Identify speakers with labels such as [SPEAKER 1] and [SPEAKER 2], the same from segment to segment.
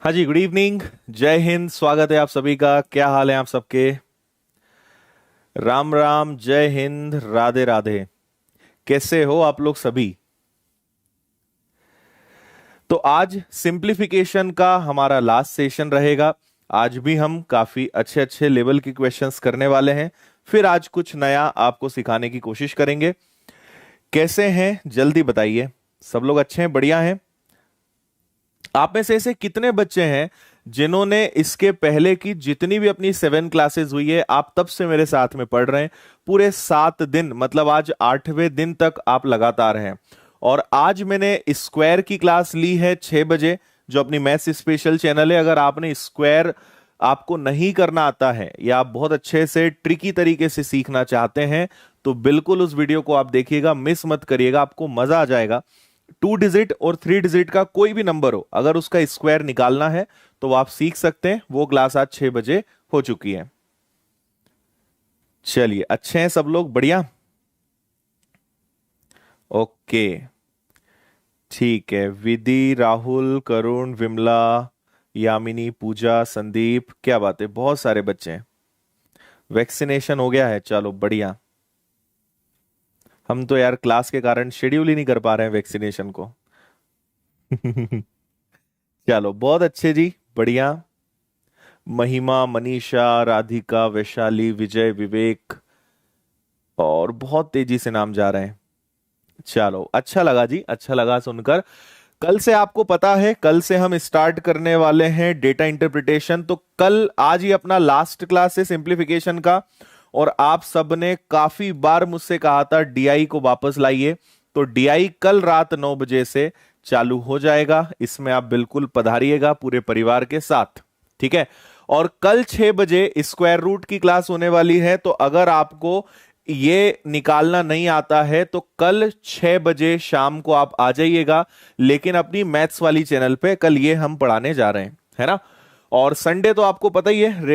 [SPEAKER 1] हाँ जी, good evening. जय हिंद। स्वागत है आप सभी का। क्या हाल है आप सबके? राम राम, जय हिंद, राधे राधे। कैसे हो आप लोग सभी? तो आज सिंप्लीफिकेशन का हमारा लास्ट सेशन रहेगा। आज भी हम काफी अच्छे अच्छे लेवल के क्वेश्चंस करने वाले हैं। फिर आज कुछ नया आपको सिखाने की कोशिश करेंगे। कैसे हैं जल्दी बताइए। सब लोग अच्छे हैं, बढ़िया हैं? आप में से ऐसे कितने बच्चे हैं जिन्होंने इसके पहले की जितनी भी अपनी 7 क्लासेस हुई है, आप तब से मेरे साथ में पढ़ रहे हैं? पूरे 7 दिन, मतलब आज 8वें दिन तक आप लगातार हैं। और आज मैंने स्क्वायर की क्लास ली है 6 बजे, जो अपनी मैथ्स स्पेशल चैनल है। अगर आपने स्क्वायर आपको नहीं करना आता है या आप बहुत अच्छे से ट्रिकी तरीके से सीखना चाहते हैं, तो बिल्कुल उस वीडियो को आप देखिएगा, मिस मत करिएगा, आपको मजा आ जाएगा। 2 डिजिट और 3 डिजिट का कोई भी नंबर हो, अगर उसका स्क्वायर निकालना है तो आप सीख सकते हैं। वो क्लास आज 6 बजे हो चुकी है। चलिए, अच्छे हैं सब लोग, बढ़िया। ओके, ठीक है। विधि, राहुल, करुण, विमला, यामिनी, पूजा, संदीप, क्या बात है, बहुत सारे बच्चे हैं। वैक्सीनेशन हो गया है, चलो बढ़िया। हम तो यार क्लास के कारण शेड्यूल ही नहीं कर पा रहे हैं वैक्सीनेशन को। चलो, बहुत अच्छे जी, बढ़िया। महिमा, मनीषा, राधिका, वैशाली, विजय, विवेक, और बहुत तेजी से नाम जा रहे हैं। चलो, अच्छा लगा जी, अच्छा लगा सुनकर। कल से आपको पता है, कल से हम स्टार्ट करने वाले हैं डेटा इंटरप्रिटेशन। तो कल, आज ही अपना लास्ट क्लास है सिंप्लीफिकेशन का। और आप सबने काफी बार मुझसे कहा था डीआई को वापस लाइए। तो डीआई कल रात 9 बजे से चालू हो जाएगा। इसमें आप बिल्कुल पधारिएगा पूरे परिवार के साथ, ठीक है? और कल 6 बजे स्क्वायर रूट की क्लास होने वाली है। तो अगर आपको ये निकालना नहीं आता है तो कल 6 बजे शाम को आप आ जाइएगा, लेकिन अपनी मैथ्स वाली चैनल पे। कल ये हम पढ़ाने जा रहे हैं, है ना? और संडे तो आपको पता ही है,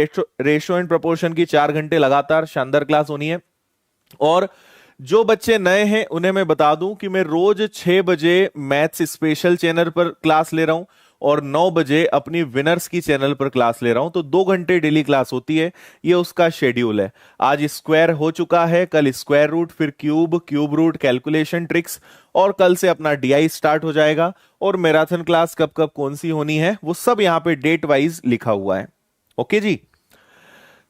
[SPEAKER 1] रेशो एंड प्रोपोर्शन की 4 घंटे लगातार शानदार क्लास होनी है। और जो बच्चे नए हैं उन्हें मैं बता दूं कि मैं रोज 6 बजे मैथ्स स्पेशल चैनल पर क्लास ले रहा हूं, और 9 बजे अपनी विनर्स की चैनल पर क्लास ले रहा हूं। तो 2 घंटे डेली क्लास होती है, ये उसका शेड्यूल है। आज स्क्वायर हो चुका है, कल स्क्वायर रूट, फिर cube, cube root, calculation tricks, और कल से अपना डीआई स्टार्ट हो जाएगा। और मैराथन क्लास कब कब कौन सी होनी है वो सब यहां पे डेट वाइज लिखा हुआ है। ओके जी,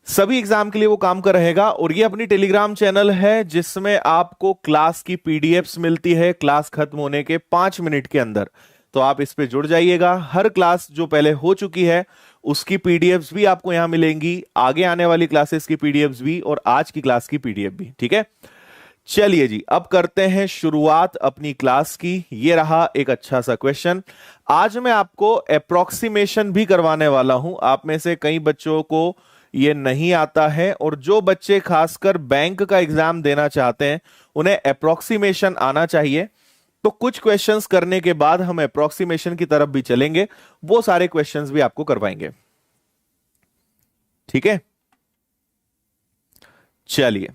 [SPEAKER 1] सभी एग्जाम के लिए वो काम कर रहेगा। और ये अपनी टेलीग्राम चैनल है जिसमें आपको क्लास की पीडीएफ्स मिलती है क्लास खत्म होने के 5 मिनट के अंदर। तो आप इस पे जुड़ जाइएगा। हर क्लास जो पहले हो चुकी है उसकी पीडीएफ्स भी आपको यहां मिलेंगी, आगे आने वाली क्लासेस की पीडीएफ्स भी, और आज की क्लास की पीडीएफ भी, ठीक है? चलिए जी, अब करते हैं शुरुआत अपनी क्लास की। ये रहा एक अच्छा सा क्वेश्चन। आज मैं आपको अप्रोक्सीमेशन भी करवाने वाला हूं। आप में से कई बच्चों को ये नहीं आता है, और जो बच्चे खासकर बैंक का एग्जाम देना चाहते हैं उन्हें अप्रोक्सीमेशन आना चाहिए। तो कुछ क्वेश्चंस करने के बाद हम अप्रोक्सीमेशन की तरफ भी चलेंगे, वो सारे क्वेश्चंस भी आपको करवाएंगे, ठीक है? चलिए,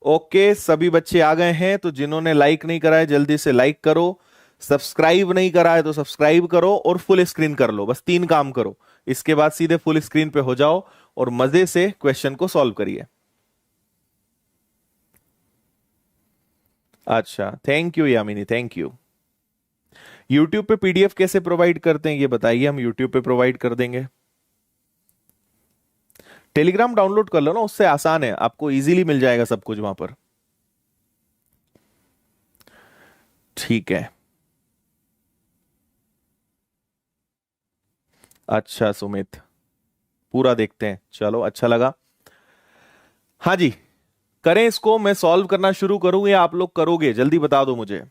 [SPEAKER 1] ओके, सभी बच्चे आ गए हैं। तो जिन्होंने लाइक नहीं करा है जल्दी से लाइक करो, सब्सक्राइब नहीं करा है तो सब्सक्राइब करो, और फुल स्क्रीन कर लो। बस 3 काम करो, इसके बाद सीधे फुल स्क्रीन पे हो जाओ और मजे से क्वेश्चन को सॉल्व करिए। अच्छा, thank you Yamini, thank you. YouTube पे पीडीएफ कैसे प्रोवाइड करते हैं ये बताइए, हम यूट्यूब पे प्रोवाइड कर देंगे। टेलीग्राम डाउनलोड कर लो ना, उससे आसान है, आपको इजीली मिल जाएगा सब कुछ वहां पर। ठीक है, अच्छा सुमित, पूरा देखते हैं, चलो अच्छा लगा। हाँ जी, करें इसको। मैं सॉल्व करना शुरू करूं या आप लोग करोगे? जल्दी बता दो मुझे।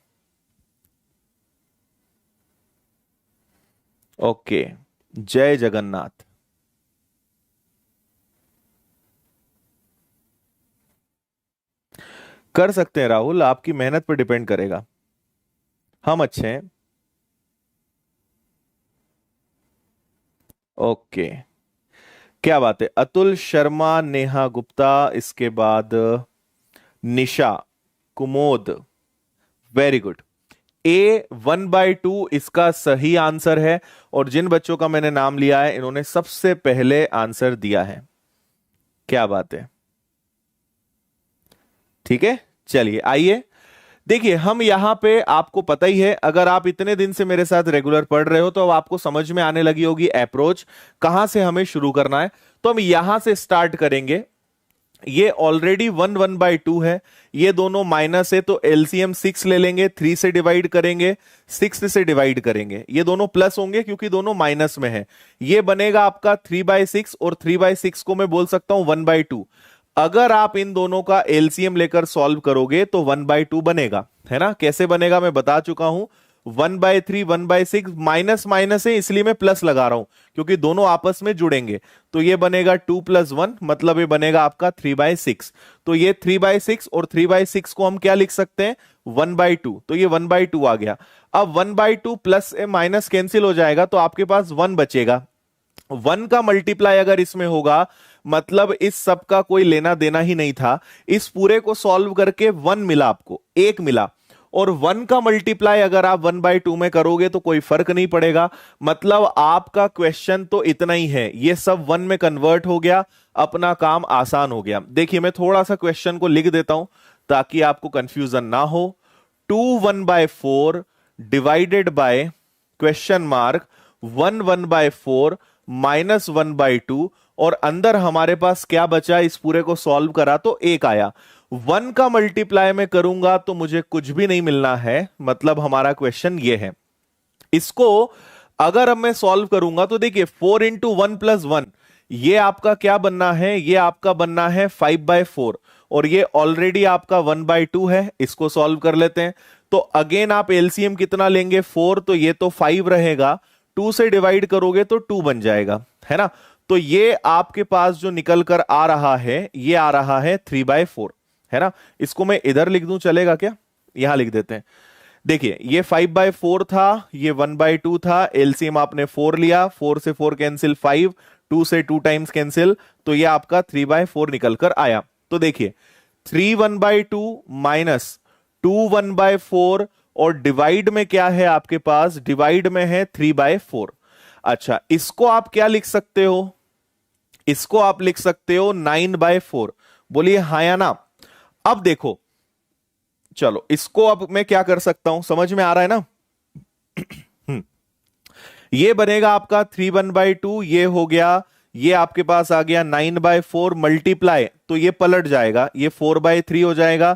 [SPEAKER 1] ओके, जय जगन्नाथ। कर सकते हैं राहुल, आपकी मेहनत पर डिपेंड करेगा। हम अच्छे हैं। ओके, क्या बात है। अतुल शर्मा, नेहा गुप्ता, इसके बाद निशा, कुमोद, वेरी गुड। ए 1/2 इसका सही आंसर है, और जिन बच्चों का मैंने नाम लिया है इन्होंने सबसे पहले आंसर दिया है। क्या बात है, ठीक है। चलिए आइए देखिए, हम यहां पे आपको पता ही है, अगर आप इतने दिन से मेरे साथ रेगुलर पढ़ रहे हो तो अब आपको समझ में आने लगी होगी अप्रोच कहां से हमें शुरू करना है। तो हम यहां से स्टार्ट करेंगे। ये ऑलरेडी 1/2 है, ये दोनों माइनस है, तो एलसीएम 6 ले लेंगे, 3 से डिवाइड करेंगे, 6 से डिवाइड करेंगे, ये दोनों प्लस होंगे क्योंकि दोनों माइनस में है। ये बनेगा आपका 3/6, और 3/6 को मैं बोल सकता हूं 1/2। अगर आप इन दोनों का एलसीएम लेकर सॉल्व करोगे तो 1/2 बनेगा, है ना। कैसे बनेगा मैं बता चुका हूं। 1/3 1/6 माइनस माइनस है इसलिए मैं प्लस लगा रहा हूं, क्योंकि दोनों आपस में जुड़ेंगे। तो ये बनेगा 2 + 1, मतलब ये बनेगा आपका 3/6। तो ये 3/6 और 3/6 को हम क्या लिख सकते हैं, 1/2। तो ये 1/2 आ गया। अब 1/2 प्लस माइनस कैंसिल हो जाएगा, तो आपके पास 1 बचेगा। 1 का मल्टीप्लाई अगर इसमें होगा, मतलब इस सब का कोई लेना देना ही नहीं था। इस पूरे को सॉल्व करके 1 मिला, आपको 1 मिला। और 1 का मल्टीप्लाई अगर आप 1/2 में करोगे तो कोई फर्क नहीं पड़ेगा। मतलब आपका क्वेश्चन तो इतना ही है, ये सब 1 में कन्वर्ट हो गया, अपना काम आसान हो गया। देखिए मैं थोड़ा सा क्वेश्चन को लिख देता हूं ताकि आपको कंफ्यूजन ना हो। 2 1/4 divided by question mark 1 1/4 minus 1/2, और अंदर हमारे पास क्या बचा, इस पूरे को सॉल्व करा तो 1 आया। 1 का मल्टीप्लाई में करूंगा तो मुझे कुछ भी नहीं मिलना है, मतलब हमारा क्वेश्चन ये है। इसको अगर अब मैं सॉल्व करूंगा तो देखिए 4 × 1 + 1, ये आपका क्या बनना है, ये आपका बनना है 5/4, और ये ऑलरेडी आपका 1/2 है। इसको सॉल्व कर लेते हैं। तो अगेन आप एलसीएम कितना लेंगे, 4, तो ये तो 5 रहेगा, 2 से डिवाइड करोगे तो 2 बन जाएगा, है ना। तो ये आपके पास जो निकल कर आ रहा है, ये आ रहा है 3/4, है ना। इसको मैं इधर लिख दूं, चलेगा क्या, यहां लिख देते हैं। देखिए ये 5/4 था, ये 1/2 था, एलसीएम आपने 4 लिया, 4 से 4 कैंसिल 5, 2 से 2 टाइम्स कैंसिल, तो ये आपका 3/4 निकल कर आया। तो देखिए 3 1/2 माइनस 2 1/4, और डिवाइड में क्या है आपके पास, डिवाइड में है 3/4। अच्छा, इसको आप क्या लिख सकते हो, इसको आप लिख सकते हो 9/4। बोलिए हाँ या ना। अब देखो, चलो इसको अब मैं क्या कर सकता हूं, समझ में आ रहा है ना। ये बनेगा आपका 3 1/2, ये हो गया, ये आपके पास आ गया 9/4 मल्टीप्लाई, तो ये पलट जाएगा, ये 4/3 हो जाएगा।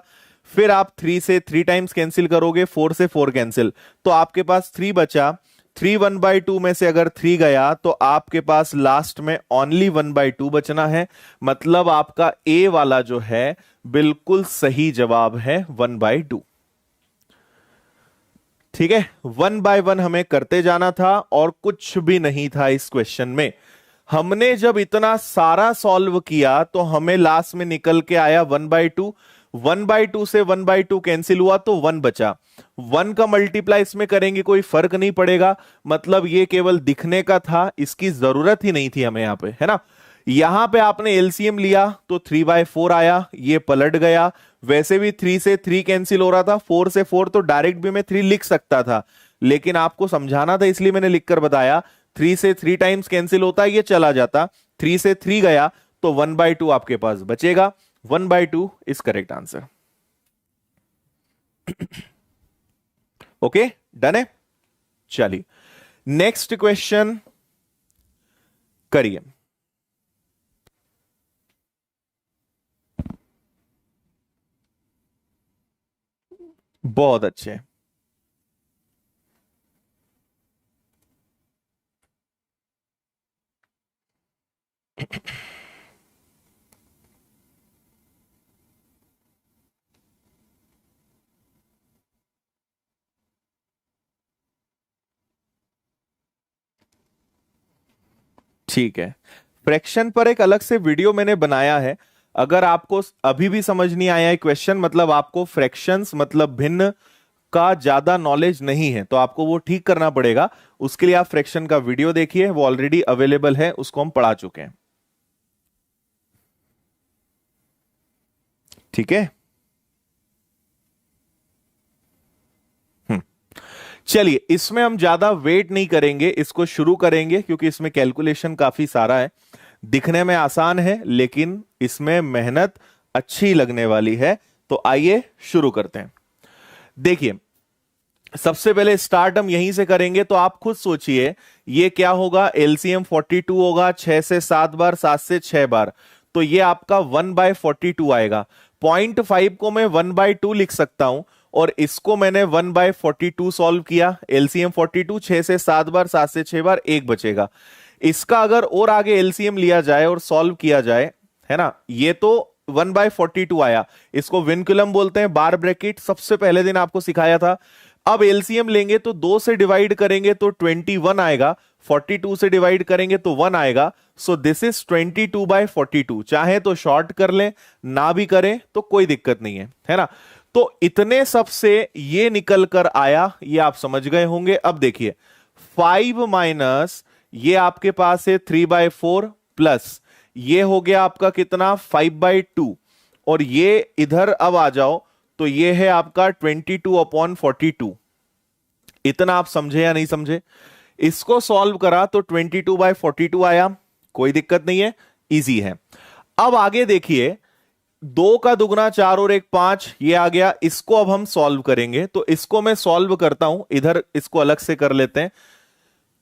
[SPEAKER 1] फिर आप 3 से 3 टाइम्स कैंसिल करोगे, 4 से 4 कैंसिल, तो आपके पास 3 बचा। 3 1/2 में से अगर 3 गया तो आपके पास लास्ट में ओनली 1/2 बचना है। मतलब आपका ए वाला जो है बिल्कुल सही जवाब है 1/2। ठीक है, 1/1 हमें करते जाना था और कुछ भी नहीं था इस क्वेश्चन में। हमने जब इतना सारा सॉल्व किया तो हमें लास्ट में निकल के आया 1/2। 1/2 से 1/2 कैंसिल हुआ तो 1 बचा। 1 का मल्टीप्लाई इसमें करेंगे कोई फर्क नहीं पड़ेगा, मतलब ये केवल दिखने का था, इसकी जरूरत ही नहीं थी हमें यहां पे, है ना। यहां पे आपने एलसीएम लिया तो 3/4 आया, ये पलट गया। वैसे भी 3 से 3 कैंसिल हो रहा था, 4 से 4 तो डायरेक्ट भी मैं 3 लिख सकता था, लेकिन आपको समझाना था इसलिए मैंने लिखकर बताया। 3 से 3 टाइम्स कैंसिल होता है, ये चला जाता, 3 से 3 गया तो 1/2 आपके पास बचेगा। 1/2 is correct answer. Okay, done है। चलिए नेक्स्ट क्वेश्चन करिए। बहुत अच्छे। ठीक है, फ्रैक्शन पर एक अलग से वीडियो मैंने बनाया है। अगर आपको अभी भी समझ नहीं आया है क्वेश्चन, मतलब आपको फ्रैक्शंस मतलब भिन्न का ज्यादा नॉलेज नहीं है, तो आपको वो ठीक करना पड़ेगा। उसके लिए आप फ्रैक्शन का वीडियो देखिए, वो ऑलरेडी अवेलेबल है, उसको हम पढ़ा चुके हैं। ठीक है। हम्म चलिए इसमें हम ज्यादा वेट नहीं करेंगे, इसको शुरू करेंगे क्योंकि इसमें कैलकुलेशन काफी सारा है। दिखने में आसान है लेकिन इसमें मेहनत अच्छी लगने वाली है। तो आइए शुरू करते हैं। देखिए सबसे पहले स्टार्ट हम यहीं से करेंगे, तो आप खुद सोचिए ये क्या होगा। एलसीएम 42 होगा, 6 से 7 बार, 7 से 6 बार, तो ये आपका 1/42 आएगा। 0.5 को मैं 1/2 लिख सकता हूं और इसको मैंने 1/42 सॉल्व किया। एलसीएम 42, 6 से 7 बार, 7 से 6 बार, एक बचेगा। इसका अगर और आगे एलसीएम लिया जाए और सॉल्व किया जाए, है ना, ये तो 1/42 आया। इसको विनकुलम बोलते हैं, बार ब्रैकेट, सबसे पहले दिन आपको सिखाया था। अब एलसीएम लेंगे तो 2 से डिवाइड करेंगे तो 21 आएगा, 42 से डिवाइड करेंगे तो 1 आएगा। So this is 22/42। चाहे तो शॉर्ट कर लें, ना भी करें तो कोई दिक्कत नहीं है ना। तो इतने सब से ये निकल कर आया, ये आप समझ गए होंगे। अब देखिए 5 माइनस ये आपके पास है 3/4 प्लस ये हो गया आपका कितना 5/2, और ये इधर अब आ जाओ तो ये है आपका 22/42। इतना आप समझे या नहीं समझे? इसको सॉल्व करा तो 22/42 आया, कोई दिक्कत नहीं है, इजी है। अब आगे देखिए 2 का दुगना 4 और 1 5, ये आ गया। इसको अब हम सॉल्व करेंगे, तो इसको मैं सॉल्व करता हूं, इधर इसको अलग से कर लेते हैं।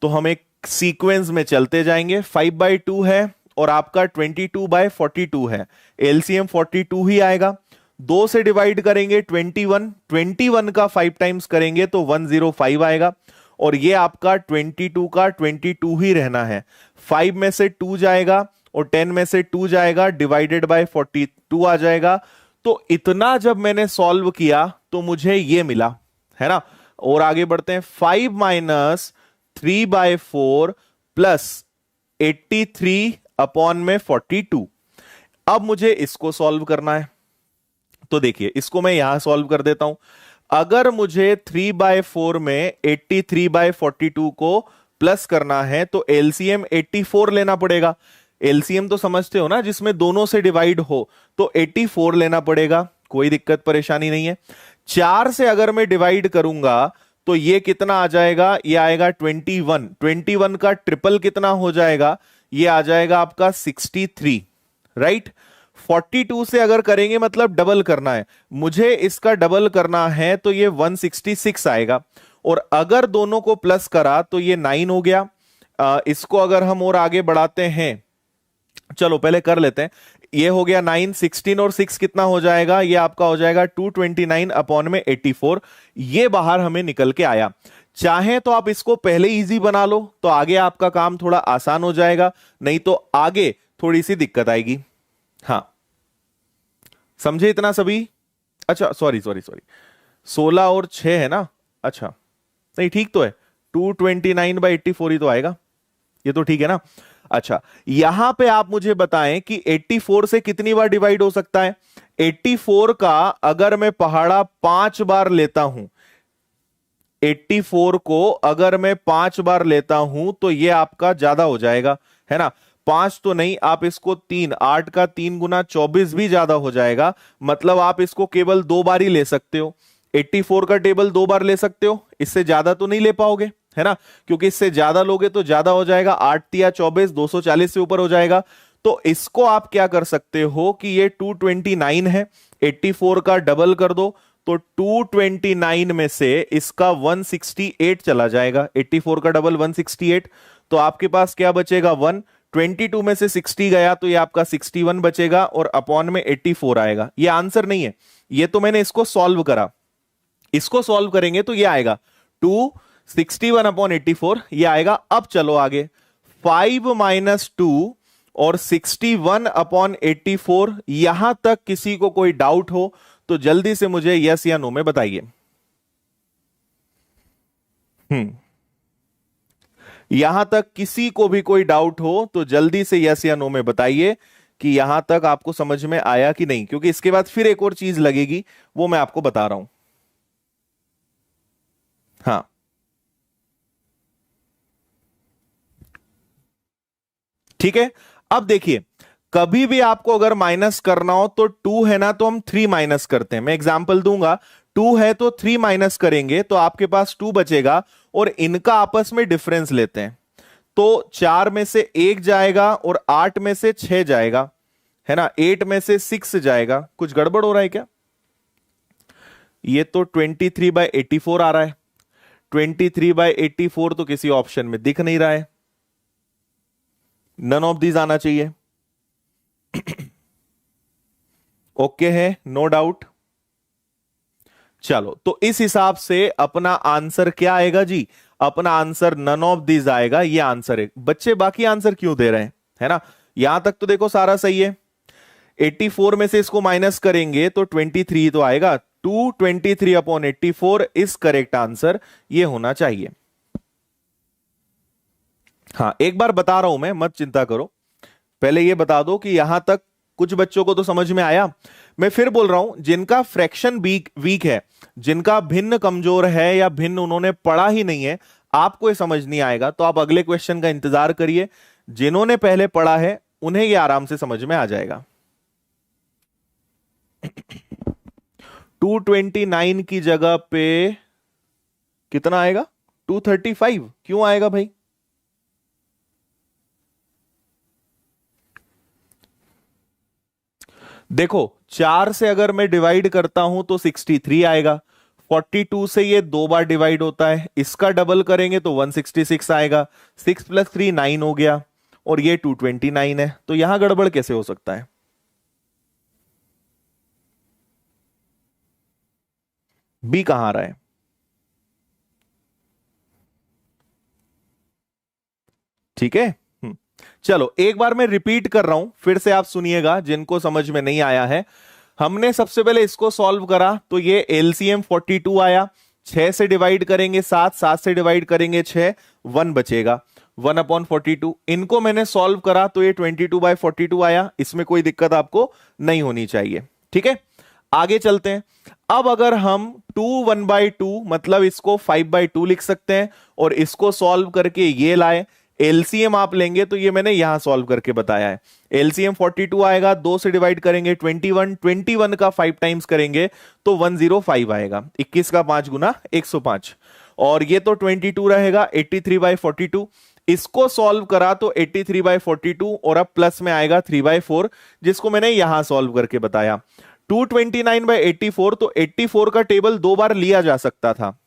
[SPEAKER 1] तो हम एक सीक्वेंस में चलते जाएंगे। 5/2 है और आपका 22/42 है, एलसीएम 42 ही आएगा। 2 से डिवाइड करेंगे 21 का 5 टाइम्स करेंगे तो 105 आएगा, और ये आपका 22 का 22 ही रहना है। 5 में से 2 जाएगा और 10 में से 2 जाएगा, डिवाइडेड बाय 42 आ जाएगा। तो इतना जब मैंने सॉल्व किया तो मुझे ये मिला, है ना। और आगे बढ़ते हैं। 5 माइनस 3/4 प्लस 83/42। अब मुझे इसको सॉल्व करना है, तो देखिए इसको मैं यहां सॉल्व कर देता हूं। अगर मुझे 3/4 में 83/42 को प्लस करना है तो एलसीएम 84 लेना पड़ेगा। एलसीएम तो समझते हो ना, जिसमें दोनों से डिवाइड हो, तो 84 लेना पड़ेगा, कोई दिक्कत परेशानी नहीं है। 4 से अगर मैं डिवाइड करूंगा तो ये कितना आ जाएगा, ये आएगा 21। 21 का ट्रिपल कितना हो जाएगा, ये आ जाएगा आपका 63, राइट। 42 से अगर करेंगे मतलब डबल करना है, मुझे इसका डबल करना है तो ये 166 आएगा। और अगर दोनों को प्लस करा तो ये 9 हो गया। इसको अगर हम और आगे बढ़ाते हैं, चलो पहले कर लेते हैं। ये हो गया 9, 16 और 6 कितना हो जाएगा, ये आपका हो जाएगा 229/84। ये बाहर हमें निकल के आया। चाहे तो आप इसको पहले इजी बना लो तो आगे आपका काम थोड़ा आसान हो जाएगा, नहीं तो आगे थोड़ी सी दिक्कत आएगी। हाँ समझे इतना सभी? अच्छा सॉरी 16 और 6 है ना, अच्छा नहीं ठीक तो है, 229/84 ही तो आएगा, ये तो ठीक है ना। अच्छा यहां पे आप मुझे बताएं कि 84 से कितनी बार डिवाइड हो सकता है। 84 का अगर मैं पहाड़ा 5 बार लेता हूं, 84 को अगर मैं 5 बार लेता हूं तो ये आपका ज्यादा हो जाएगा, है ना। 5 तो नहीं, आप इसको 3, 8 का 3 गुना 24 भी ज्यादा हो जाएगा। मतलब आप इसको केवल 2 बार ही ले सकते हो। 84 का टेबल 2 बार ले सकते हो, इससे ज्यादा तो नहीं ले पाओगे, है ना, क्योंकि इससे ज्यादा लोगे तो ज्यादा हो जाएगा। 8 तिया 24, 240 से ऊपर हो जाएगा। तो इसको आप क्या कर सकते हो कि ये 229 है, 84 का डबल कर दो तो 229 में से इसका 168 चला जाएगा। 84 का डबल 168, तो आपके पास क्या बचेगा 1। 22 में से 60 गया तो ये आपका 61 बचेगा और अपॉन में 84 आएगा। ये आंसर नहीं है, ये तो मैंने इसको सॉल्व करा। इसको सॉल्व करेंगे तो ये आएगा 261/84, ये आएगा। अब चलो आगे, 5 माइनस 2 और 61/84, यहां तक किसी को कोई डाउट हो तो जल्दी से मुझे यस या नो में बताइए। यहां तक किसी को भी कोई डाउट हो तो जल्दी से यस या नो में बताइए कि यहां तक आपको समझ में आया कि नहीं, क्योंकि इसके बाद फिर एक और चीज लगेगी, वो मैं आपको बता रहा हूं। हाँ ठीक है। अब देखिए कभी भी आपको अगर माइनस करना हो तो 2 है ना, तो हम 3 माइनस करते हैं। मैं एग्जांपल दूंगा, टू है तो थ्री माइनस करेंगे तो आपके पास टू बचेगा, और इनका आपस में डिफरेंस लेते हैं तो 4 में से 1 जाएगा और 8 में से 6 जाएगा, है ना, 8 में से 6 जाएगा। कुछ गड़बड़ हो रहा है क्या? ये तो 23/84 आ रहा है। 23/84 तो किसी ऑप्शन में दिख नहीं रहा है। नन ऑफ दीज आना चाहिए। ओके है, नो डाउट। चलो, तो इस हिसाब से अपना आंसर क्या आएगा जी? अपना आंसर नन ऑफ दिस आएगा, ये आंसर है। बच्चे बाकी आंसर क्यों दे रहे हैं, है ना? यहां तक तो देखो सारा सही है। 84 में से इसको माइनस करेंगे तो 23 तो आएगा। 223/84 इज करेक्ट आंसर, ये होना चाहिए। हाँ, एक बार बता रहा हूं मैं, मत चिंता करो। पहले ये बता दो कि यहां तक कुछ बच्चों को तो समझ में आया। मैं फिर बोल रहा हूं, जिनका फ्रैक्शन वीक है, जिनका भिन्न कमजोर है या भिन्न उन्होंने पढ़ा ही नहीं है, आपको ये समझ नहीं आएगा तो आप अगले क्वेश्चन का इंतजार करिए। जिन्होंने पहले पढ़ा है उन्हें ये आराम से समझ में आ जाएगा। 229 की जगह पे कितना आएगा? 235 क्यों आएगा भाई? देखो, 4 से अगर मैं डिवाइड करता हूं तो 63 आएगा। 42 से ये 2 बार डिवाइड होता है, इसका डबल करेंगे तो 166 आएगा। 6 + 3 9 हो गया, और ये 229 है। तो यहां गड़बड़ कैसे हो सकता है? बी कहां आ रहा है? ठीक है। चलो, एक बार मैं रिपीट कर रहा हूं, फिर से आप सुनिएगा जिनको समझ में नहीं आया है। हमने सबसे पहले इसको सॉल्व करा तो ये एलसीएम 42 आया। 6 से डिवाइड करेंगे 7, 7 से डिवाइड करेंगे 6, 1 बचेगा। 1/42। इनको मैंने सॉल्व करा तो ये 22/42 आया। इसमें कोई दिक्कत आपको नहीं होनी चाहिए। ठीक है, आगे चलते हैं। अब अगर हम 2 1/2 मतलब इसको 5/2 लिख सकते हैं, और इसको सॉल्व करके ये लाए। एलसीएम आप लेंगे तो ये मैंने यहां सॉल्व करके बताया है। एलसीएम 42 आएगा, 2 से डिवाइड करेंगे 21, 21 का 5 टाइम्स करेंगे तो 105 आएगा। 21 का 5 गुना 105, और ये तो 22 रहेगा। 83/42 इसको सॉल्व करा तो 83/42, और अब प्लस में आएगा 3/4, जिसको मैंने यहां सॉल्व करके बताया। 229/84, तो 84 का टेबल 2 बार लिया जा सकता था।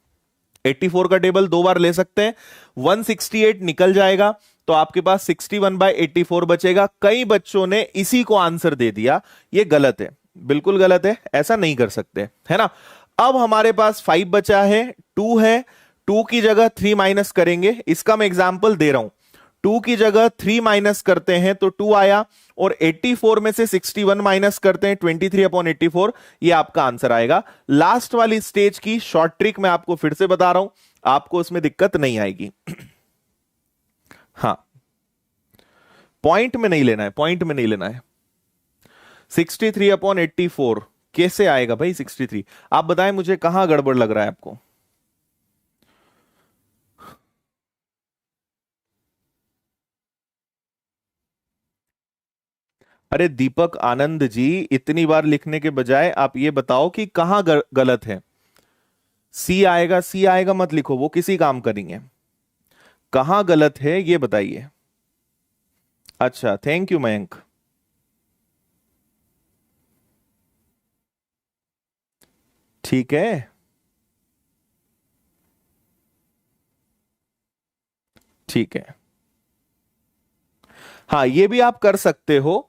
[SPEAKER 1] 84 का टेबल 2 बार ले सकते हैं। 168 निकल जाएगा तो आपके पास 61/84 बचेगा। कई बच्चों ने इसी को आंसर दे दिया, ये गलत है, बिल्कुल गलत है, ऐसा नहीं कर सकते, है ना। अब हमारे पास 5 बचा है, 2 है। 2 की जगह 3 माइनस करेंगे, इसका मैं एग्जांपल दे रहा हूं। 2 की जगह 3 माइनस करते हैं तो 2 आया, और 84 में से 61 माइनस करते हैं 23/84, ये आपका आंसर आएगा। लास्ट वाली स्टेज की शॉर्ट ट्रिक मैं आपको फिर से बता रहा हूं, आपको उसमें दिक्कत नहीं आएगी। हाँ, पॉइंट में नहीं लेना है, पॉइंट में नहीं लेना है। 63/84 कैसे आएगा भाई? 63 आप बताएं मुझे, कहां गड़बड़ लग रहा है आपको? अरे दीपक आनंद जी, इतनी बार लिखने के बजाय आप ये बताओ कि कहां गलत है। सी आएगा, सी आएगा मत लिखो, वो किसी काम का नहीं है। कहां गलत है ये बताइए। अच्छा, थैंक यू मयंक। ठीक है, ठीक है। हाँ, ये भी आप कर सकते हो,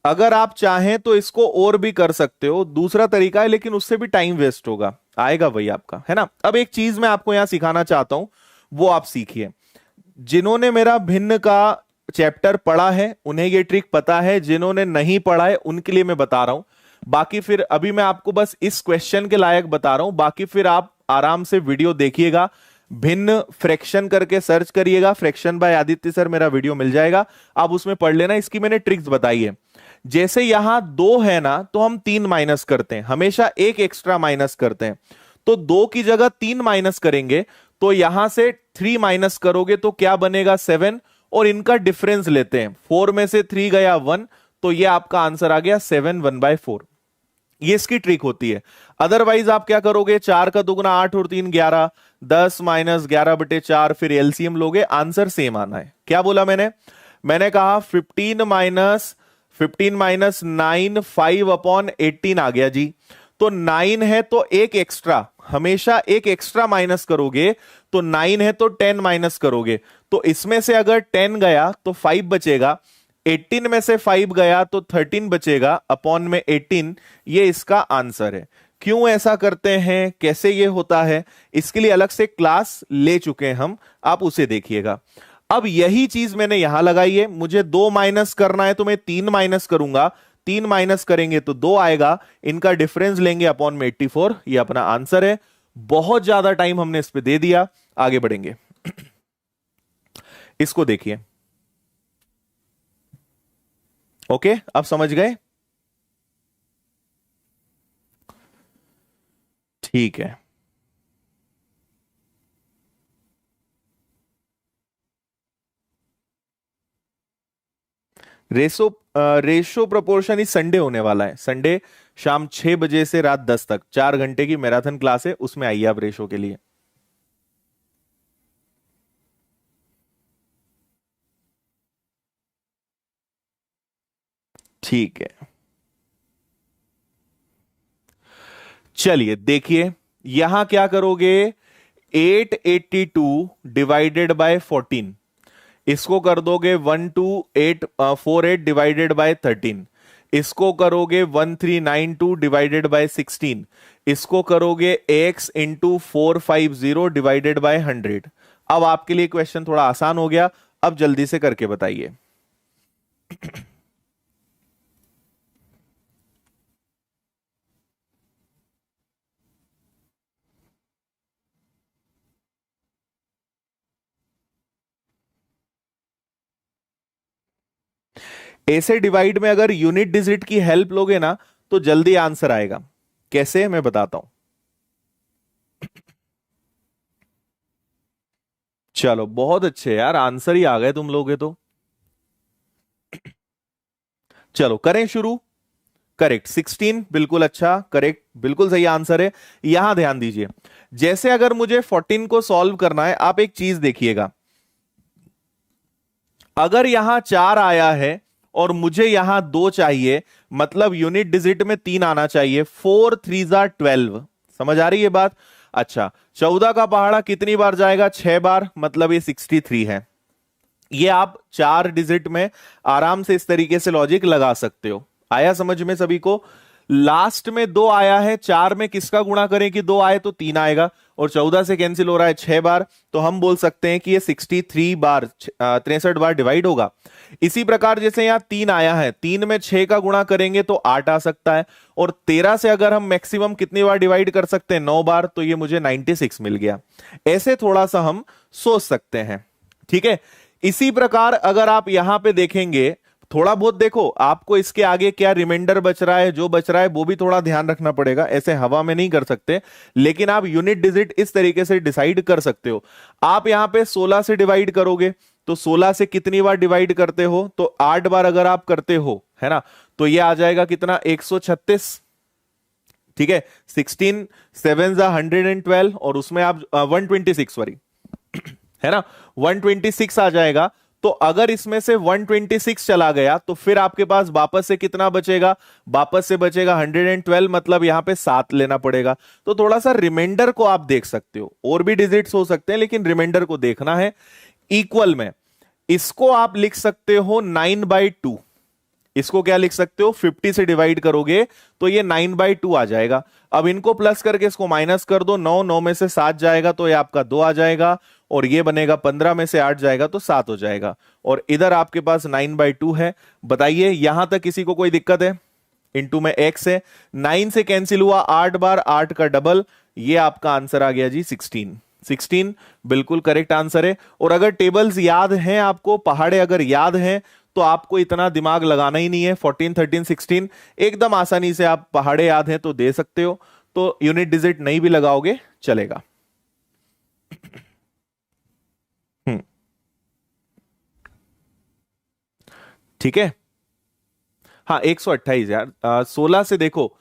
[SPEAKER 1] अगर आप चाहें तो इसको और भी कर सकते हो। दूसरा तरीका है, लेकिन उससे भी टाइम वेस्ट होगा। आएगा वही आपका, है ना। अब एक चीज मैं आपको यहां सिखाना चाहता हूं, वो आप सीखिए। जिन्होंने मेरा भिन्न का चैप्टर पढ़ा है उन्हें ये ट्रिक पता है, जिन्होंने नहीं पढ़ा है उनके लिए मैं बता रहा हूं। बाकी फिर अभी मैं आपको बस इस क्वेश्चन के लायक बता रहा हूं, बाकी फिर आप आराम से वीडियो देखिएगा। भिन्न फ्रैक्शन करके सर्च करिएगा, फ्रैक्शन बाय आदित्य सर, मेरा वीडियो मिल जाएगा, आप उसमें पढ़ लेना। इसकी मैंने ट्रिक्स बताई है। जैसे यहां 2 है ना, तो हम 3 माइनस करते हैं, हमेशा एक एक्स्ट्रा माइनस करते हैं। तो 2 की जगह 3 माइनस करेंगे, तो यहां से 3 माइनस करोगे तो क्या बनेगा? 7, और इनका डिफरेंस लेते हैं। 4 में से 3 गया 1, तो ये आपका आंसर आ गया 7 1/4। ये इसकी ट्रिक होती है। अदरवाइज आप क्या करोगे, 4 का दुगना 8 और 3 11, 10 माइनस 11/4, फिर एलसीएम लोगे, आंसर सेम आना है। क्या बोला मैंने कहा 15 माइनस 5/18 आ गया जी। तो 9 है तो एक एक्स्ट्रा, हमेशा एक एक्स्ट्रा माइनस करोगे। तो 9 है तो 10 माइनस करोगे। तो इसमें से अगर 10 गया तो 5 बचेगा, 18 में से 5 गया तो 13 बचेगा, अपॉन में 18। ये इसका आंसर है। क्यों ऐसा करते हैं, कैसे ये होता है, इसके लिए अलग से क्लास ले चुके हैं हम, आप उसे देखिएगा। अब यही चीज मैंने यहां लगाई है, मुझे 2 माइनस करना है तो मैं 3 माइनस करूंगा, 3 माइनस करेंगे तो 2 आएगा, इनका डिफरेंस लेंगे अपॉन में 84, ये अपना आंसर है। बहुत ज्यादा टाइम हमने इस पे दे दिया, आगे बढ़ेंगे। इसको देखिए, ओके, अब समझ गए? ठीक है। रेशो रेशो प्रोपोर्शन इस संडे होने वाला है। संडे शाम 6 बजे से रात 10 तक 4 घंटे की मैराथन क्लास है, उसमें आइए आप रेशो के लिए। ठीक है, चलिए देखिए, यहां क्या करोगे, 882 डिवाइडेड बाय 14, इसको कर दोगे 1248 डिवाइडेड बाय 13, इसको करोगे 1392 डिवाइडेड बाय 16, इसको करोगे x इंटू 450 डिवाइडेड बाय 100। अब आपके लिए क्वेश्चन थोड़ा आसान हो गया, अब जल्दी से करके बताइए। ऐसे डिवाइड में अगर यूनिट डिजिट की हेल्प लोगे ना तो जल्दी आंसर आएगा। कैसे, मैं बताता हूं। चलो बहुत अच्छे यार, आंसर ही आ गए तुम लोगे तो। चलो करें शुरू। करेक्ट, 16, बिल्कुल अच्छा, करेक्ट, बिल्कुल सही आंसर है। यहां ध्यान दीजिए, जैसे अगर मुझे 14 को सॉल्व करना है, आप एक चीज देखिएगा, अगर यहां 4 आया है और मुझे यहां 2 चाहिए, मतलब यूनिट डिजिट में 3 आना चाहिए, 4 3 जा 12। समझ आ रही है बात? अच्छा, 14 का पहाड़ा कितनी बार जाएगा, 6 बार, मतलब ये 63 है। ये आप 4 डिजिट में आराम से इस तरीके से लॉजिक लगा सकते हो। आया समझ में सभी को? लास्ट में 2 आया है, 4 में किसका गुणा करें कि 2 आए तो 3 आएगा, और 14 से कैंसिल हो रहा है 6 बार, तो हम बोल सकते हैं कि ये 63 बार, 63 बार डिवाइड होगा। इसी प्रकार जैसे यहां 3 आया है, 3 में 6 का गुणा करेंगे तो 8 आ सकता है, और 13 से अगर हम मैक्सिमम कितनी बार डिवाइड कर सकते हैं, 9 बार, तो ये मुझे 96 मिल गया। ऐसे थोड़ा सा हम सोच सकते हैं, ठीक है। इसी प्रकार अगर आप यहां पे देखेंगे, थोड़ा बहुत देखो, आपको इसके आगे क्या रिमाइंडर बच रहा है, जो बच रहा है वो भी थोड़ा ध्यान रखना पड़ेगा, ऐसे हवा में नहीं कर सकते, लेकिन आप यूनिट डिजिट इस तरीके से डिसाइड कर सकते हो। आप यहां पे 16 से डिवाइड करोगे, तो 16 से कितनी बार डिवाइड करते हो, तो 8 बार अगर आप करते हो, है ना, तो ये आ जाएगा कितना, 136। ठीक है, 16 7 जा 112, और उसमें आप 126, सॉरी, है ना, 126 आ जाएगा। तो अगर इसमें से 126 चला गया तो फिर आपके पास वापस से कितना बचेगा, वापस से बचेगा 112, मतलब यहां पे 7 लेना पड़ेगा। तो थोड़ा सा रिमाइंडर को आप देख सकते हो, और भी डिजिट्स हो सकते हैं लेकिन रिमाइंडर को देखना है। इक्वल में इसको आप लिख सकते हो 9/2, इसको क्या लिख सकते हो, 50 से डिवाइड करोगे तो ये 9/2 आ जाएगा। अब इनको प्लस करके इसको माइनस कर दो, 9 9 में से 7 जाएगा तो ये आपका 2 आ जाएगा, और ये बनेगा 15 में से 8 जाएगा तो 7 हो जाएगा, और इधर आपके पास 9/2 है। बताइए यहां तक किसी को कोई दिक्कत है? इंटू में एक्स है, 9 से कैंसिल हुआ 8 बार, 8 का डबल, ये आपका आंसर आ गया जी 16। 16 बिल्कुल करेक्ट आंसर है। और अगर टेबल्स याद हैं आपको, पहाड़े अगर याद हैं, तो आपको इतना दिमाग लगाना ही नहीं है। 14 13 16 एकदम आसानी से आप पहाड़े याद हैं तो दे सकते हो, तो यूनिट डिजिट नहीं भी लगाओगे चलेगा। हम्म, ठीक है। हाँ 128 यार, 16 से देखो,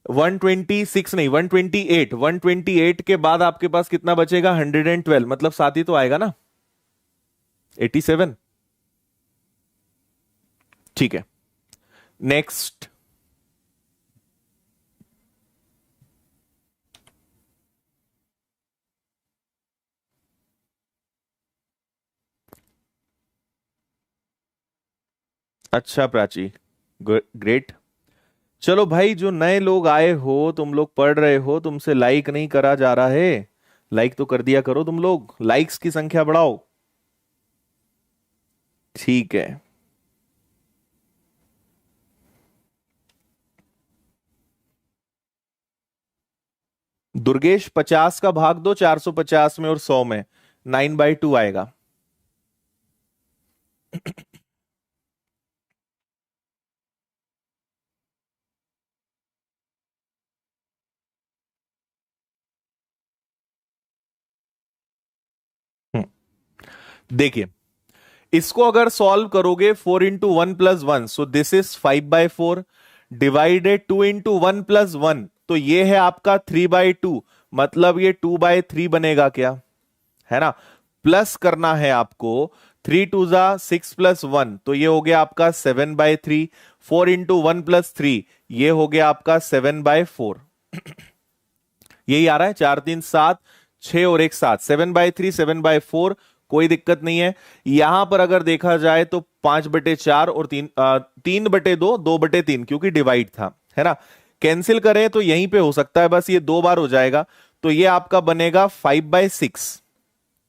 [SPEAKER 1] 126 नहीं, 128, 128 के बाद आपके पास कितना बचेगा? 112, मतलब साथ ही तो आएगा ना, 87। ठीक है, नेक्स्ट। अच्छा प्राची, ग्रेट। चलो भाई, जो नए लोग आए हो, तुम लोग पढ़ रहे हो, तुमसे लाइक नहीं करा जा रहा है। लाइक तो कर दिया करो, तुम लोग लाइक्स की संख्या बढ़ाओ। ठीक है। दुर्गेश, 50 का भाग दो 450 में और 100 में, 9/2 आएगा। हम्म, देखिए, इसको अगर सॉल्व करोगे, 4 into 1 + 1, so this is 5/4, divided 2 into 1 + 1, तो ये है आपका 3/2, मतलब ये 2/3 बनेगा क्या, है ना। प्लस करना है आपको, 3 2 6 + 1, तो ये हो गया आपका 7/3। 4 into 1 + 3, ये हो गया आपका 7/4। यही आ रहा है, 4 3 7, 6 और 1 7, 7/3, 7/4। कोई दिक्कत नहीं है। यहां पर अगर देखा जाए तो 5/4 और 3/2, 2/3, क्योंकि डिवाइड था, है ना। कैंसिल करें तो यहीं पे हो सकता है, बस ये 2 बार हो जाएगा, तो ये आपका बनेगा 5/6।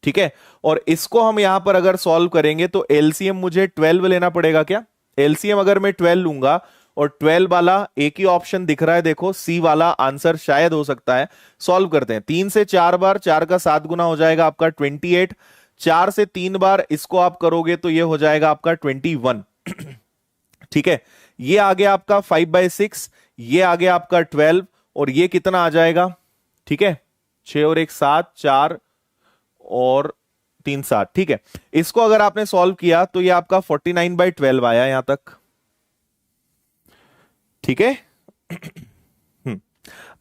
[SPEAKER 1] ठीक है। और इसको हम यहां पर अगर सॉल्व करेंगे तो एलसीएम मुझे 12 लेना पड़ेगा क्या। एलसीएम अगर मैं 12 लूंगा, और 12 वाला एक ही ऑप्शन दिख रहा है, देखो सी वाला आंसर शायद हो सकता है। सॉल्व करते हैं, 3 से 4 बार, 4 का 7 गुना हो जाएगा आपका 28। 4 से 3 बार इसको आप करोगे तो ये हो जाएगा आपका 21। ठीक है। ये आ गया आपका 5/6, ये आ गया आपका 12, और ये कितना आ जाएगा? ठीक है, 6 और 1 7, 4 और 3 7। ठीक है, इसको अगर आपने सॉल्व किया तो ये आपका 49/12 आया यहां तक। ठीक है। हम्म,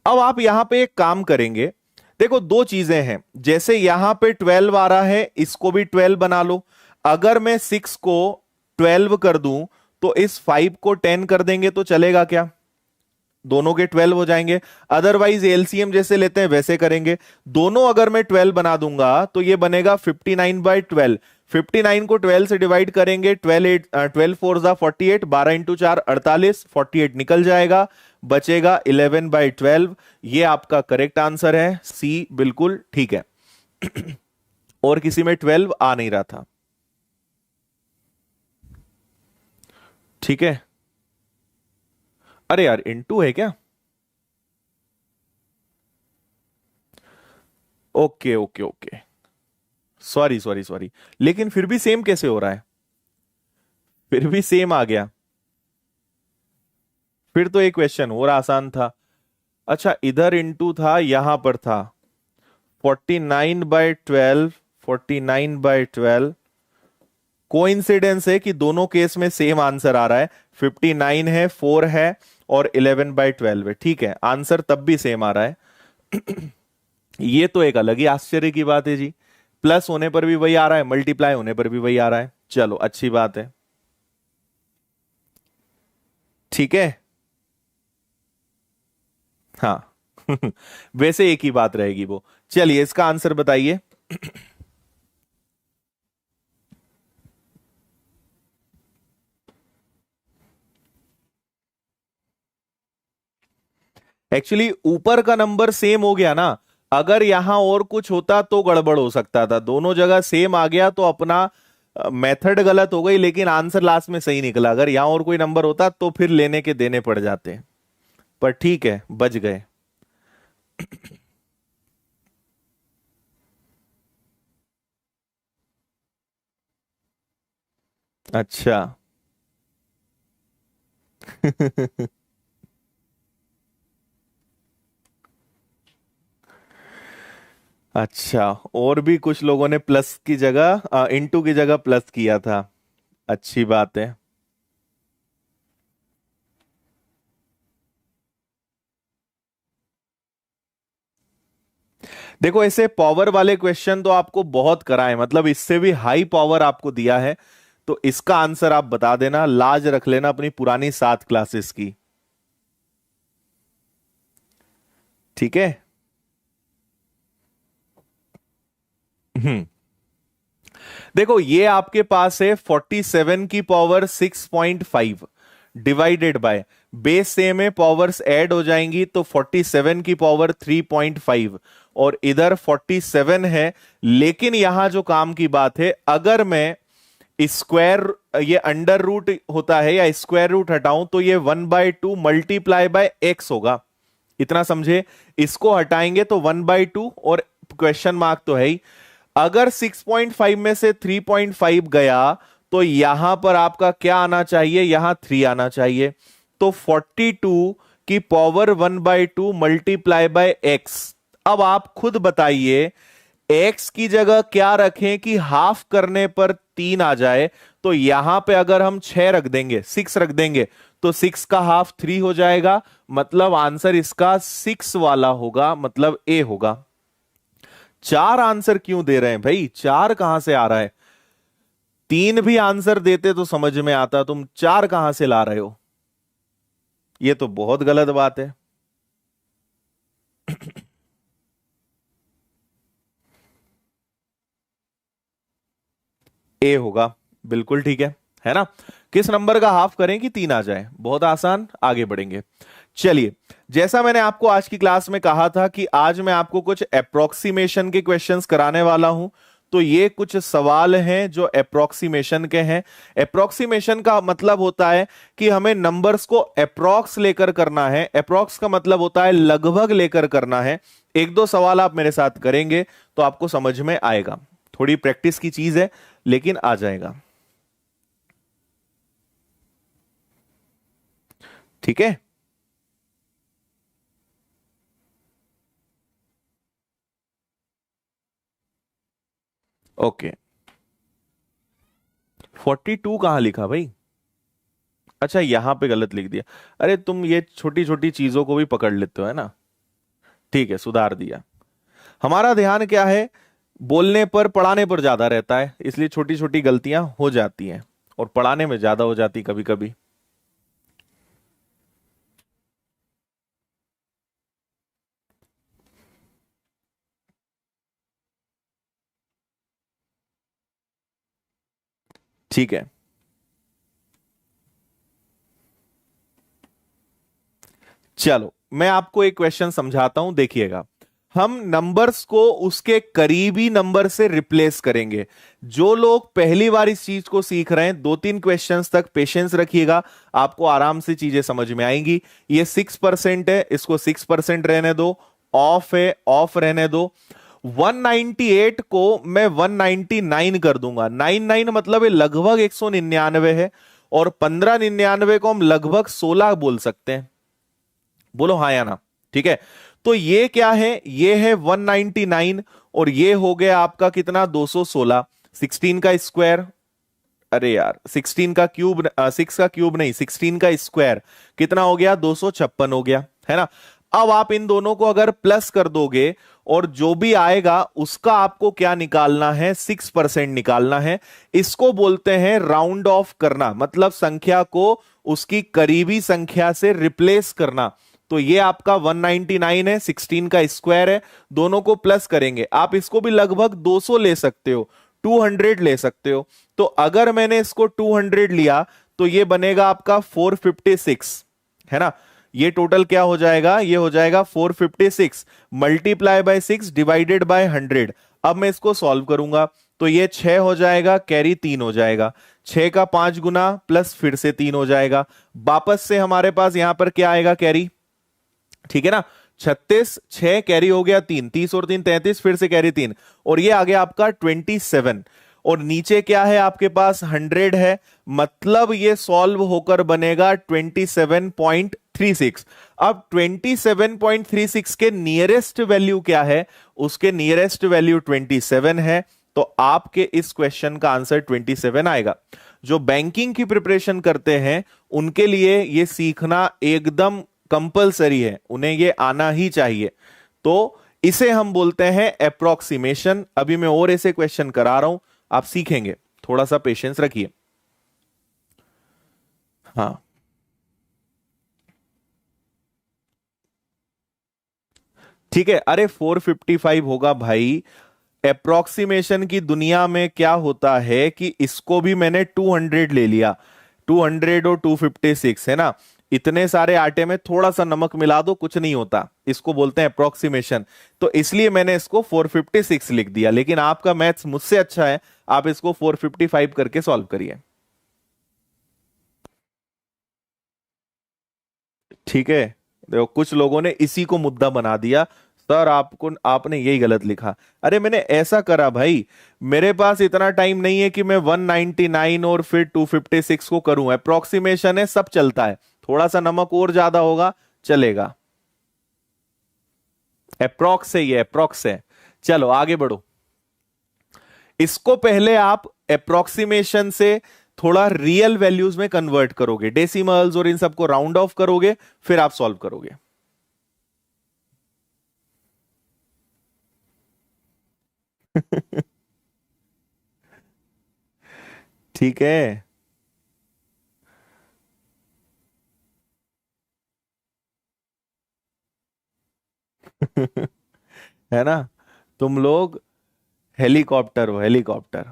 [SPEAKER 1] अब आप यहां पे एक काम करेंगे। देखो, दो चीजें हैं, जैसे यहां पे 12 आ रहा है, इसको भी 12 बना लो। अगर मैं 6 को 12 कर दूं, तो इस 5 को 10 कर देंगे तो चलेगा क्या? दोनों के 12 हो जाएंगे। अदरवाइज एलसीएम जैसे लेते हैं वैसे करेंगे। दोनों अगर मैं 12 बना दूंगा तो ये बनेगा 59/12। 59 को 12 से डिवाइड करेंगे, 12 4 12 48, 48 निकल जाएगा, बचेगा 11/12। ये आपका करेक्ट आंसर है, सी बिल्कुल ठीक है। और किसी में 12 आ नहीं रहा था। ठीक है। अरे यार, इनटू है क्या? Okay okay okay, sorry sorry sorry. लेकिन फिर भी सेम कैसे हो रहा है? फिर भी सेम आ गया। फिर तो एक क्वेश्चन और आसान था। अच्छा, इधर इनटू था, यहां पर था 49/12। 49/12, कोइंसिडेंस है कि दोनों केस में सेम आंसर आ रहा है। 59 है, 4 है, और 11/12 है। ठीक है, आंसर तब भी सेम आ रहा है। ये तो एक अलग ही आश्चर्य की बात है जी। प्लस होने पर भी वही आ रहा है, मल्टीप्लाई होने पर भी वही आ रहा है। चलो, अच्छी बात है। ठीक है। हाँ। वैसे एक ही बात रहेगी वो। चलिए, इसका आंसर बताइए। एक्चुअली ऊपर का नंबर सेम हो गया ना। अगर यहां और कुछ होता तो गड़बड़ हो सकता था, दोनों जगह सेम आ गया तो अपना मेथड गलत हो गई, लेकिन आंसर लास्ट में सही निकला। अगर यहां और कोई नंबर होता तो फिर लेने के देने पड़ जाते। पर ठीक है, बच गए। अच्छा। अच्छा, और भी कुछ लोगों ने प्लस की जगह, इनटू की जगह प्लस किया था। अच्छी बात है। देखो ऐसे पावर वाले क्वेश्चन तो आपको बहुत कराए, मतलब इससे भी हाई पावर आपको दिया है, तो इसका आंसर आप बता देना, लाज रख लेना अपनी पुरानी 7 क्लासेस की। ठीक है। हम्म। देखो ये आपके पास है 47 की power 6.5 divided by, base same है, पावर्स ऐड हो जाएंगी तो 47 की पावर 3.5, और इधर 47 है। लेकिन यहां जो काम की बात है, अगर मैं स्क्वायर, ये अंडर रूट होता है या स्क्वायर रूट हटाऊं तो ये 1/2 मल्टीप्लाई बाय एक्स होगा। इतना समझे, इसको हटाएंगे तो 1/2 और क्वेश्चन मार्क तो है ही। अगर 6.5 में से 3.5 गया तो यहां पर आपका क्या आना चाहिए, यहां 3 आना चाहिए। तो 42 की पावर 1/2 मल्टीप्लाई बाय एक्स। अब आप खुद बताइए एक्स की जगह क्या रखें कि हाफ करने पर 3 आ जाए। तो यहां पे अगर हम 6 रख देंगे, 6 रख देंगे, तो 6 का हाफ 3 हो जाएगा। मतलब आंसर इसका 6 वाला होगा, मतलब ए होगा। 4 आंसर क्यों दे रहे हैं भाई, 4 कहां से आ रहा है? 3 भी आंसर देते तो समझ में आता, तुम 4 कहां से ला रहे हो? ये तो बहुत गलत बात है। ए होगा, बिल्कुल ठीक है ना? किस नंबर का हाफ करें कि 3 आ जाए? बहुत आसान, आगे बढ़ेंगे। चलिए, जैसा मैंने आपको आज की क्लास में कहा था कि आज मैं आपको कुछ अप्रोक्सीमेशन के क्वेश्चंस कराने वाला हूं, तो ये कुछ सवाल हैं जो अप्रोक्सीमेशन के हैं। अप्रोक्सीमेशन का मतलब होता है कि हमें नंबर्स को अप्रोक्स लेकर करना है। अप्रोक्स का मतलब होता है लगभग लेकर करना है। एक दो सवाल आप मेरे साथ करेंगे तो आपको समझ में आएगा। थोड़ी प्रैक्टिस की चीज है, लेकिन आ जाएगा। ठीक है। ओके। 42 कहां लिखा भाई? अच्छा, यहां पे गलत लिख दिया। अरे तुम ये छोटी छोटी चीजों को भी पकड़ लेते हो, है ना? ठीक है, सुधार दिया। हमारा ध्यान क्या है, बोलने पर पढ़ाने पर ज्यादा रहता है, इसलिए छोटी छोटी गलतियां हो जाती हैं, और पढ़ाने में ज्यादा हो जाती कभी कभी। ठीक है, चलो मैं आपको एक क्वेश्चन समझाता हूं, देखिएगा। हम नंबर्स को उसके करीबी नंबर से रिप्लेस करेंगे। जो लोग पहली बार इस चीज को सीख रहे हैं, 2-3 क्वेश्चंस तक पेशेंस रखिएगा, आपको आराम से चीजें समझ में आएंगी। ये 6% है, इसको 6% रहने दो। ऑफ है, ऑफ रहने दो। 198 को मैं 199 कर दूंगा। 99 मतलब ये लगभग 199 है, और 1599 को हम लगभग 16 बोल सकते हैं। बोलो हाँ या ना। ठीक है, तो ये क्या है, ये है 199, और ये हो गया आपका कितना, 216। 16 का स्क्वायर, अरे यार 16 का क्यूब, 6 का क्यूब नहीं, 16 का स्क्वायर कितना हो गया, 256 हो गया, है ना? अब आप इन दोनों को अगर प्लस कर दोगे, और जो भी आएगा उसका आपको क्या निकालना है, 6% निकालना है। इसको बोलते हैं राउंड ऑफ करना, मतलब संख्या को उसकी करीबी संख्या से रिप्लेस करना। तो ये आपका 199 है, 16 का स्क्वायर है, दोनों को प्लस करेंगे। आप इसको भी लगभग 200 ले सकते हो, 200 ले सकते हो। तो अगर मैंने इसको 200 लिया तो ये बनेगा आपका 456, है ना? ये टोटल क्या हो जाएगा, ये हो जाएगा 456 मल्टीप्लाई बाय 6 डिवाइडेड बाय 100। अब मैं इसको सॉल्व करूंगा तो ये 6 हो जाएगा, कैरी 3 हो जाएगा। 6 का 5 गुना प्लस फिर से 3 हो जाएगा। वापस से हमारे पास यहां पर क्या आएगा, कैरी। ठीक है ना? 36, 6 कैरी हो गया 3, 30 और 3 33, फिर से कैरी 3, और ये आ गया आपका 27। और नीचे क्या है आपके पास, 100 है, मतलब ये सॉल्व होकर बनेगा 27.36। अब 27.36 के नियरेस्ट वैल्यू क्या है, उसके नियरेस्ट वैल्यू 27 है। तो आपके इस क्वेश्चन का आंसर 27 आएगा। जो बैंकिंग की प्रिपरेशन करते हैं उनके लिए ये सीखना एकदम कंपलसरी है, उन्हें ये आना ही चाहिए। तो इसे हम बोलते हैं अप्रोक्सीमेशन। अभी मैं और ऐसे क्वेश्चन करा रहा हूं, आप सीखेंगे, थोड़ा सा पेशेंस रखिए। हाँ, ठीक है। अरे 455 होगा भाई। अप्रोक्सीमेशन की दुनिया में क्या होता है कि इसको भी मैंने 200 ले लिया, 200 और 256 है ना, इतने सारे आटे में थोड़ा सा नमक मिला दो, कुछ नहीं होता, इसको बोलते हैं अप्रोक्सीमेशन। तो इसलिए मैंने इसको 456 लिख दिया, लेकिन आपका मैथ्स मुझसे अच्छा है, आप इसको 455 करके सॉल्व करिए। ठीक है। देखो कुछ लोगों ने इसी को मुद्दा बना दिया, सर आपको आपने यही गलत लिखा। अरे मैंने ऐसा करा भाई, मेरे पास इतना टाइम नहीं है कि मैं 199 और फिर 256 को करूं, अप्रोक्सीमेशन है, सब चलता है, थोड़ा सा नमक और ज्यादा होगा चलेगा। अप्रोक्स है, ये अप्रोक्स है। चलो आगे बढ़ो। इसको पहले आप अप्रोक्सीमेशन से थोड़ा रियल वैल्यूज में कन्वर्ट करोगे, डेसिमल्स और इन सबको राउंड ऑफ करोगे, फिर आप सॉल्व करोगे। ठीक है। है ना, तुम लोग हेलीकॉप्टर हो, हेलीकॉप्टर।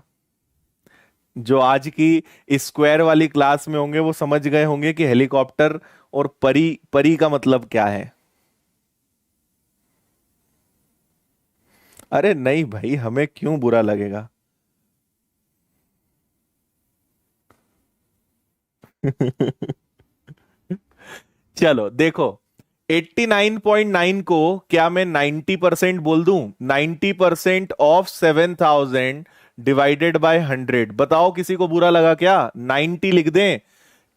[SPEAKER 1] जो आज की स्क्वायर वाली क्लास में होंगे वो समझ गए होंगे कि हेलीकॉप्टर और परी, परी का मतलब क्या है। अरे नहीं भाई, हमें क्यों बुरा लगेगा। चलो देखो, 89.9 को क्या मैं 90% बोल दूं? 90% ऑफ 7,000 डिवाइडेड बाय 100, बताओ किसी को बुरा लगा क्या? 90 लिख दें।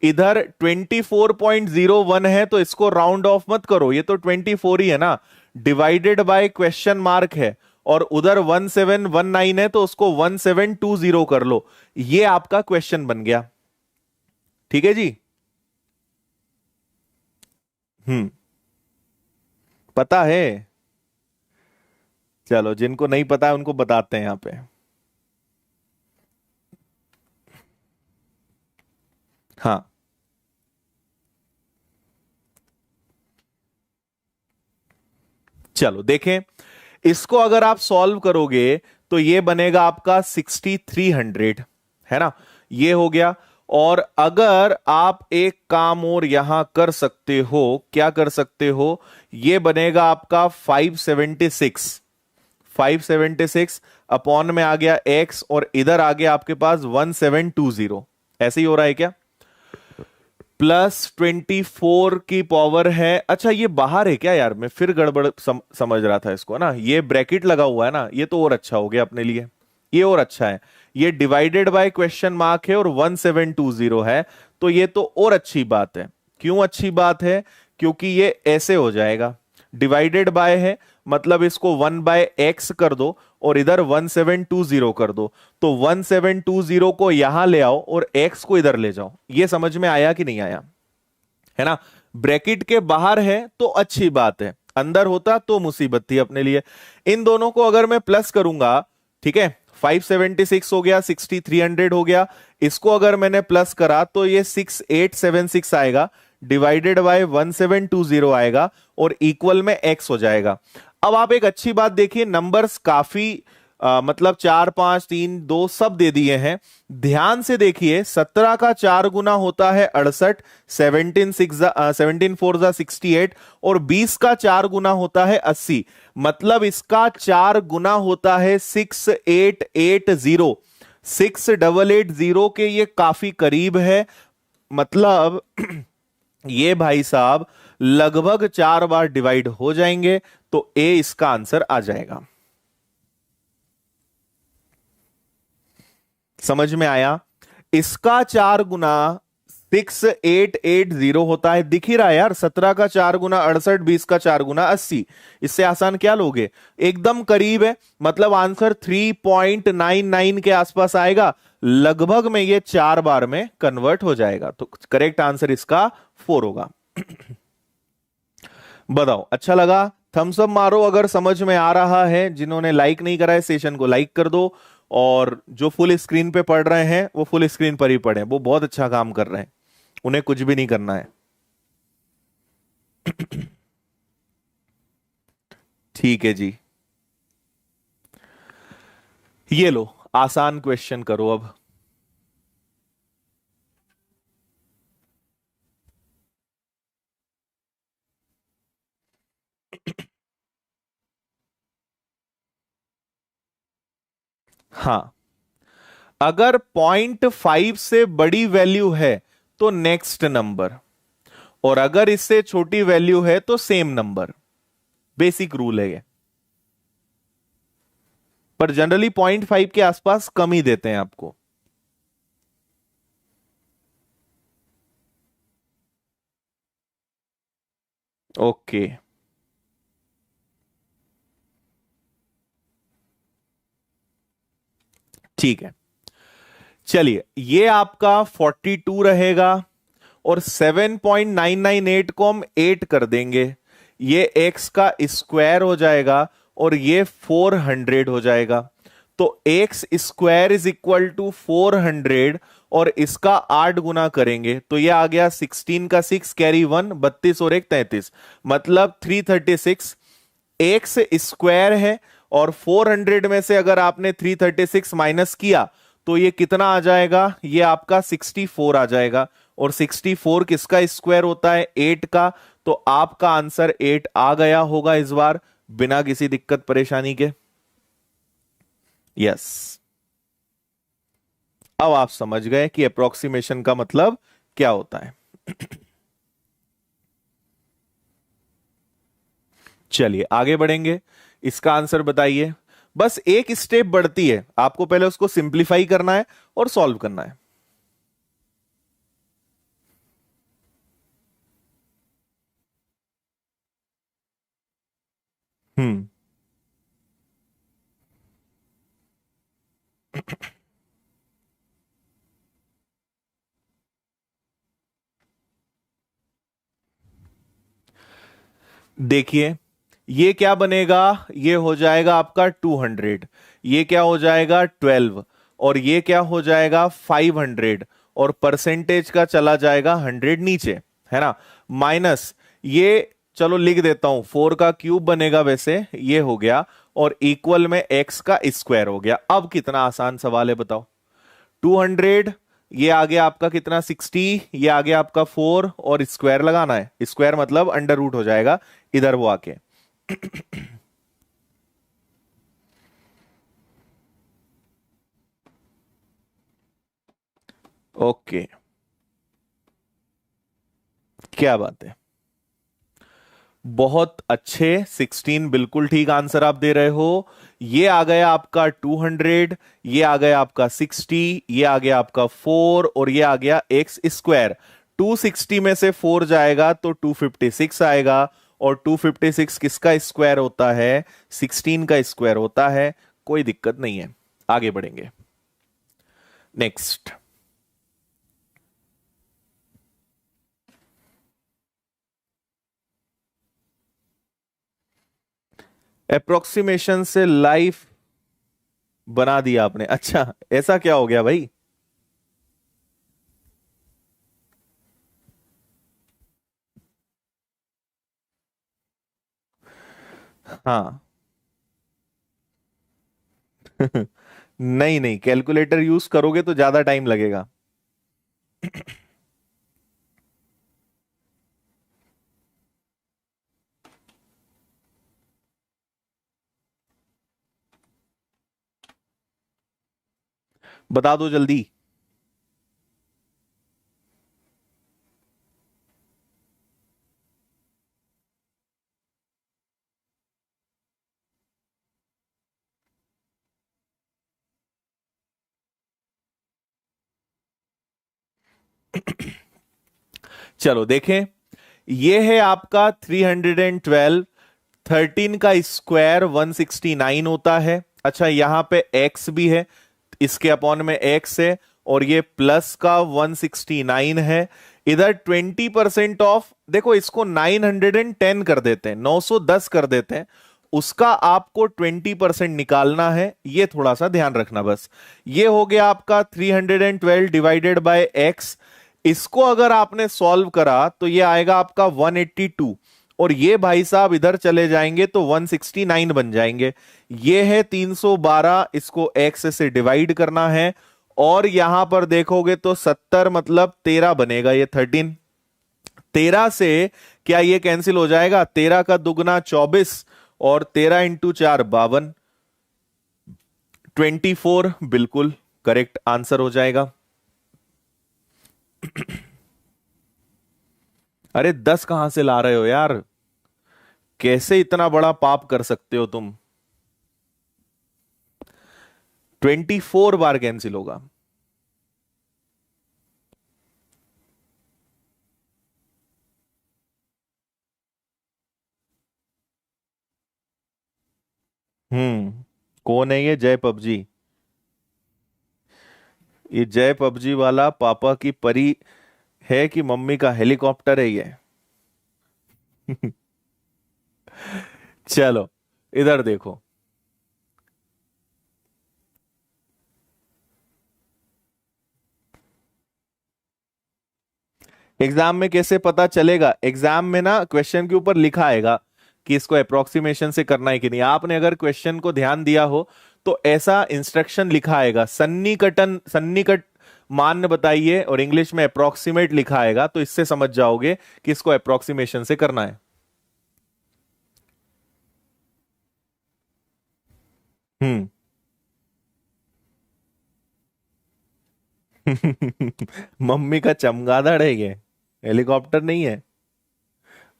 [SPEAKER 1] इधर 24.01 है तो इसको राउंड ऑफ मत करो, ये तो 24 ही है ना, डिवाइडेड बाय क्वेश्चन मार्क है, और उधर 1719 है तो उसको 1720 कर लो, ये आपका क्वेश्चन बन गया। ठीक है जी। हम्म, पता है। चलो जिनको नहीं पता है उनको बताते हैं यहां पे। हाँ, चलो देखें, इसको अगर आप सॉल्व करोगे तो ये बनेगा आपका 6300, है ना, ये हो गया। और अगर आप एक काम और यहां कर सकते हो, क्या कर सकते हो, ये बनेगा आपका 576, 576 अपॉन में आ गया एक्स, और इधर आ गया आपके पास 1720, ऐसे ही हो रहा है क्या? +24 की पावर है, अच्छा ये बाहर है क्या यार, मैं फिर गड़बड़ समझ रहा था इसको ना, ये ब्रैकेट लगा हुआ है ना, ये तो और अच्छा हो गया अपने लिए, ये और अच्छा है। ये डिवाइडेड बाय क्वेश्चन मार्क है और 1720 है, तो ये तो और अच्छी बात है। क्यों अच्छी बात है? क्योंकि ये ऐसे हो जाएगा, डिवाइडेड बाय है, मतलब इसको 1/x कर दो और इधर 1720 कर दो, तो 1720 को यहां ले आओ और x को इधर ले जाओ। ये समझ में आया कि नहीं आया? है ना, ब्रैकेट के बाहर है तो अच्छी बात है, अंदर होता तो मुसीबत थी अपने लिए। इन दोनों को अगर मैं प्लस करूंगा, ठीक है, 576 हो गया, 6300 हो गया, इसको अगर मैंने प्लस करा तो ये 6876 आएगा, डिवाइडेड बाय 1720 आएगा, और इक्वल में x हो जाएगा। अब आप एक अच्छी बात देखिए, नंबर्स काफी मतलब 4 5 3 2 सब दे दिए हैं। ध्यान से देखिए, 17 का 4 गुना होता है 68, 17 4 और 20 का 4 गुना होता है 80, मतलब इसका 4 गुना होता है 6880, 6880 के ये काफी करीब है, मतलब ये भाई साहब लगभग 4 बार डिवाइड हो जाएंगे, तो ए इसका आंसर आ जाएगा। समझ में आया? इसका 4 गुना 6880 होता है, दिख ही रहा है यार, 17 का 4 गुना 68, 20 का 4 गुना 80, इससे आसान क्या लोगे, एकदम करीब है, मतलब आंसर 3.99 के आसपास आएगा, लगभग में ये 4 बार में कन्वर्ट हो जाएगा, तो करेक्ट आंसर इसका 4 होगा। बताओ अच्छा लगा? थम्स अप मारो अगर समझ में आ रहा है। जिन्होंने लाइक नहीं करा है सेशन को लाइक कर दो, और जो फुल स्क्रीन पे पढ़ रहे हैं वो फुल स्क्रीन पर ही पढ़ें, वो बहुत अच्छा काम कर रहे हैं, उन्हें कुछ भी नहीं करना है। ठीक है जी, ये लो आसान क्वेश्चन करो अब। हाँ, अगर 0.5 से बड़ी वैल्यू है तो नेक्स्ट नंबर, और अगर इससे छोटी वैल्यू है तो सेम नंबर। बेसिक रूल है ये, पर जनरली 0.5 के आसपास कम ही देते हैं आपको। ओके, ठीक है, चलिए ये आपका 42 रहेगा, और 7.998 को हम 8 कर देंगे, ये x का स्क्वायर हो जाएगा, और ये 400 हो जाएगा। तो x square is equal to 400, और इसका 8 गुना करेंगे तो ये आ गया 16 का 6 कैरी 1, 32 और 1 33, मतलब 336। एक्स स्क्वायर है, और 400 में से अगर आपने 336 माइनस किया तो ये कितना आ जाएगा, ये आपका 64 आ जाएगा। और 64 किसका स्क्वायर होता है, 8 का। तो आपका आंसर 8 आ गया होगा इस बार, बिना किसी दिक्कत परेशानी के। यस, अब आप समझ गए कि अप्रोक्सीमेशन का मतलब क्या होता है। चलिए आगे बढ़ेंगे, इसका आंसर बताइए। बस एक स्टेप बढ़ती है, आपको पहले उसको सिंप्लीफाई करना है और सॉल्व करना है। हम्म, देखिए ये क्या बनेगा, ये हो जाएगा आपका 200, ये क्या हो जाएगा 12, और ये क्या हो जाएगा 500, और परसेंटेज का चला जाएगा 100 नीचे, है ना। माइनस ये, चलो लिख देता हूं, 4 का क्यूब बनेगा वैसे, ये हो गया, और इक्वल में x का स्क्वायर हो गया। अब कितना आसान सवाल है बताओ। 200, ये आ गया आपका कितना 60, ये आ गया आपका 4, और स्क्वायर लगाना है, स्क्वायर मतलब अंडर रूट हो जाएगा इधर वो आके। ओके, क्या बात है, बहुत अच्छे, 16 बिल्कुल ठीक आंसर आप दे रहे हो। ये आ गया आपका 200, ये आ गया आपका 60, ये आ गया आपका 4, और ये आ गया एक्स स्क्वायर। 260 में से 4 जाएगा तो 256 आएगा, और 256 किसका स्क्वायर होता है, 16 का स्क्वायर होता है। कोई दिक्कत नहीं है, आगे बढ़ेंगे। नेक्स्ट, अप्रोक्सीमेशन से लाइफ बना दिया आपने, अच्छा ऐसा क्या हो गया भाई। हाँ। नहीं नहीं, कैलकुलेटर यूज करोगे तो ज्यादा टाइम लगेगा। बता दो जल्दी। चलो देखें, ये है आपका 312, 13 का स्क्वायर 169 होता है। अच्छा यहां पे x भी है, इसके अपॉन में x है, और ये प्लस का 169 है। इधर 20% ऑफ, देखो इसको 910 कर देते हैं, 910 कर देते हैं, उसका आपको 20% निकालना है, ये थोड़ा सा ध्यान रखना बस। ये हो गया आपका 312 डिवाइडेड बाय एक्स। इसको अगर आपने सॉल्व करा तो ये आएगा आपका 182, और ये भाई साहब इधर चले जाएंगे तो 169 बन जाएंगे। ये है 312, इसको एक्स से डिवाइड करना है, और यहां पर देखोगे तो 70 मतलब 13 बनेगा, ये 13। 13 से क्या ये कैंसिल हो जाएगा? 13 का दुगना 24, और 13 इंटू 4 52, 24 बिल्कुल करेक्ट आंसर हो जाएगा। अरे 10 कहां से ला रहे हो यार? कैसे इतना बड़ा पाप कर सकते हो तुम? 24 बार कैंसिल होगा। कौन है ये जय पबजी? ये जय पबजी वाला पापा की परी है कि मम्मी का हेलीकॉप्टर है ये? चलो इधर देखो। एग्जाम में कैसे पता चलेगा? एग्जाम में ना क्वेश्चन के ऊपर लिखा आएगा कि इसको अप्रोक्सीमेशन से करना है कि नहीं। आपने अगर क्वेश्चन को ध्यान दिया हो तो ऐसा इंस्ट्रक्शन लिखा आएगा, सन्निकट मान बताइए, और इंग्लिश में अप्रोक्सीमेट लिखा आएगा, तो इससे समझ जाओगे कि इसको अप्रोक्सीमेशन से करना है। हम्म। मम्मी का चमगादड़ है ये, हेलीकॉप्टर नहीं है,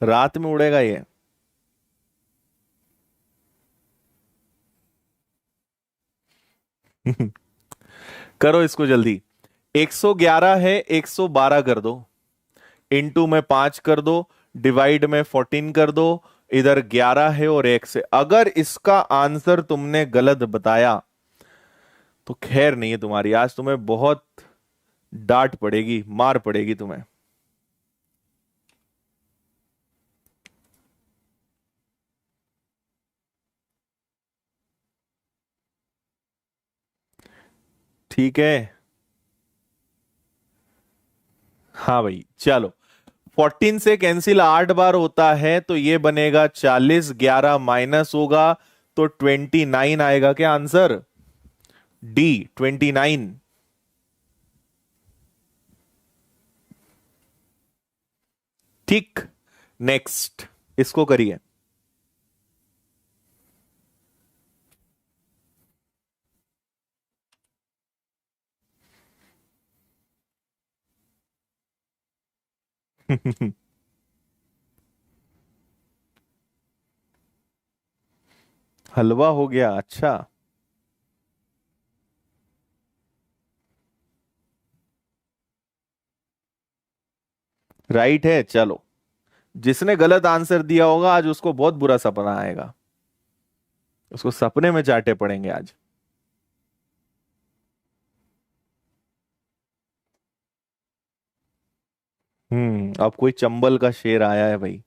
[SPEAKER 1] रात में उड़ेगा ये। करो इसको जल्दी। 111 है, 112 कर दो, इनटू में 5 कर दो, डिवाइड में 14 कर दो, इधर 11 है और 1 से। अगर इसका आंसर तुमने गलत बताया तो खैर नहीं है तुम्हारी, आज तुम्हें बहुत डांट पड़ेगी, मार पड़ेगी तुम्हें। ठीक है। हाँ भाई चलो। 14 से कैंसिल 8 बार होता है तो ये बनेगा 40, 11 माइनस होगा तो 29 आएगा क्या आंसर? डी 29। ठीक। नेक्स्ट इसको करिए। हलवा हो गया, अच्छा। राइट है, चलो। जिसने गलत आंसर दिया होगा आज उसको बहुत बुरा सपना आएगा, उसको सपने में चाटे पड़ेंगे आज। अब कोई चंबल का शेर आया है भाई,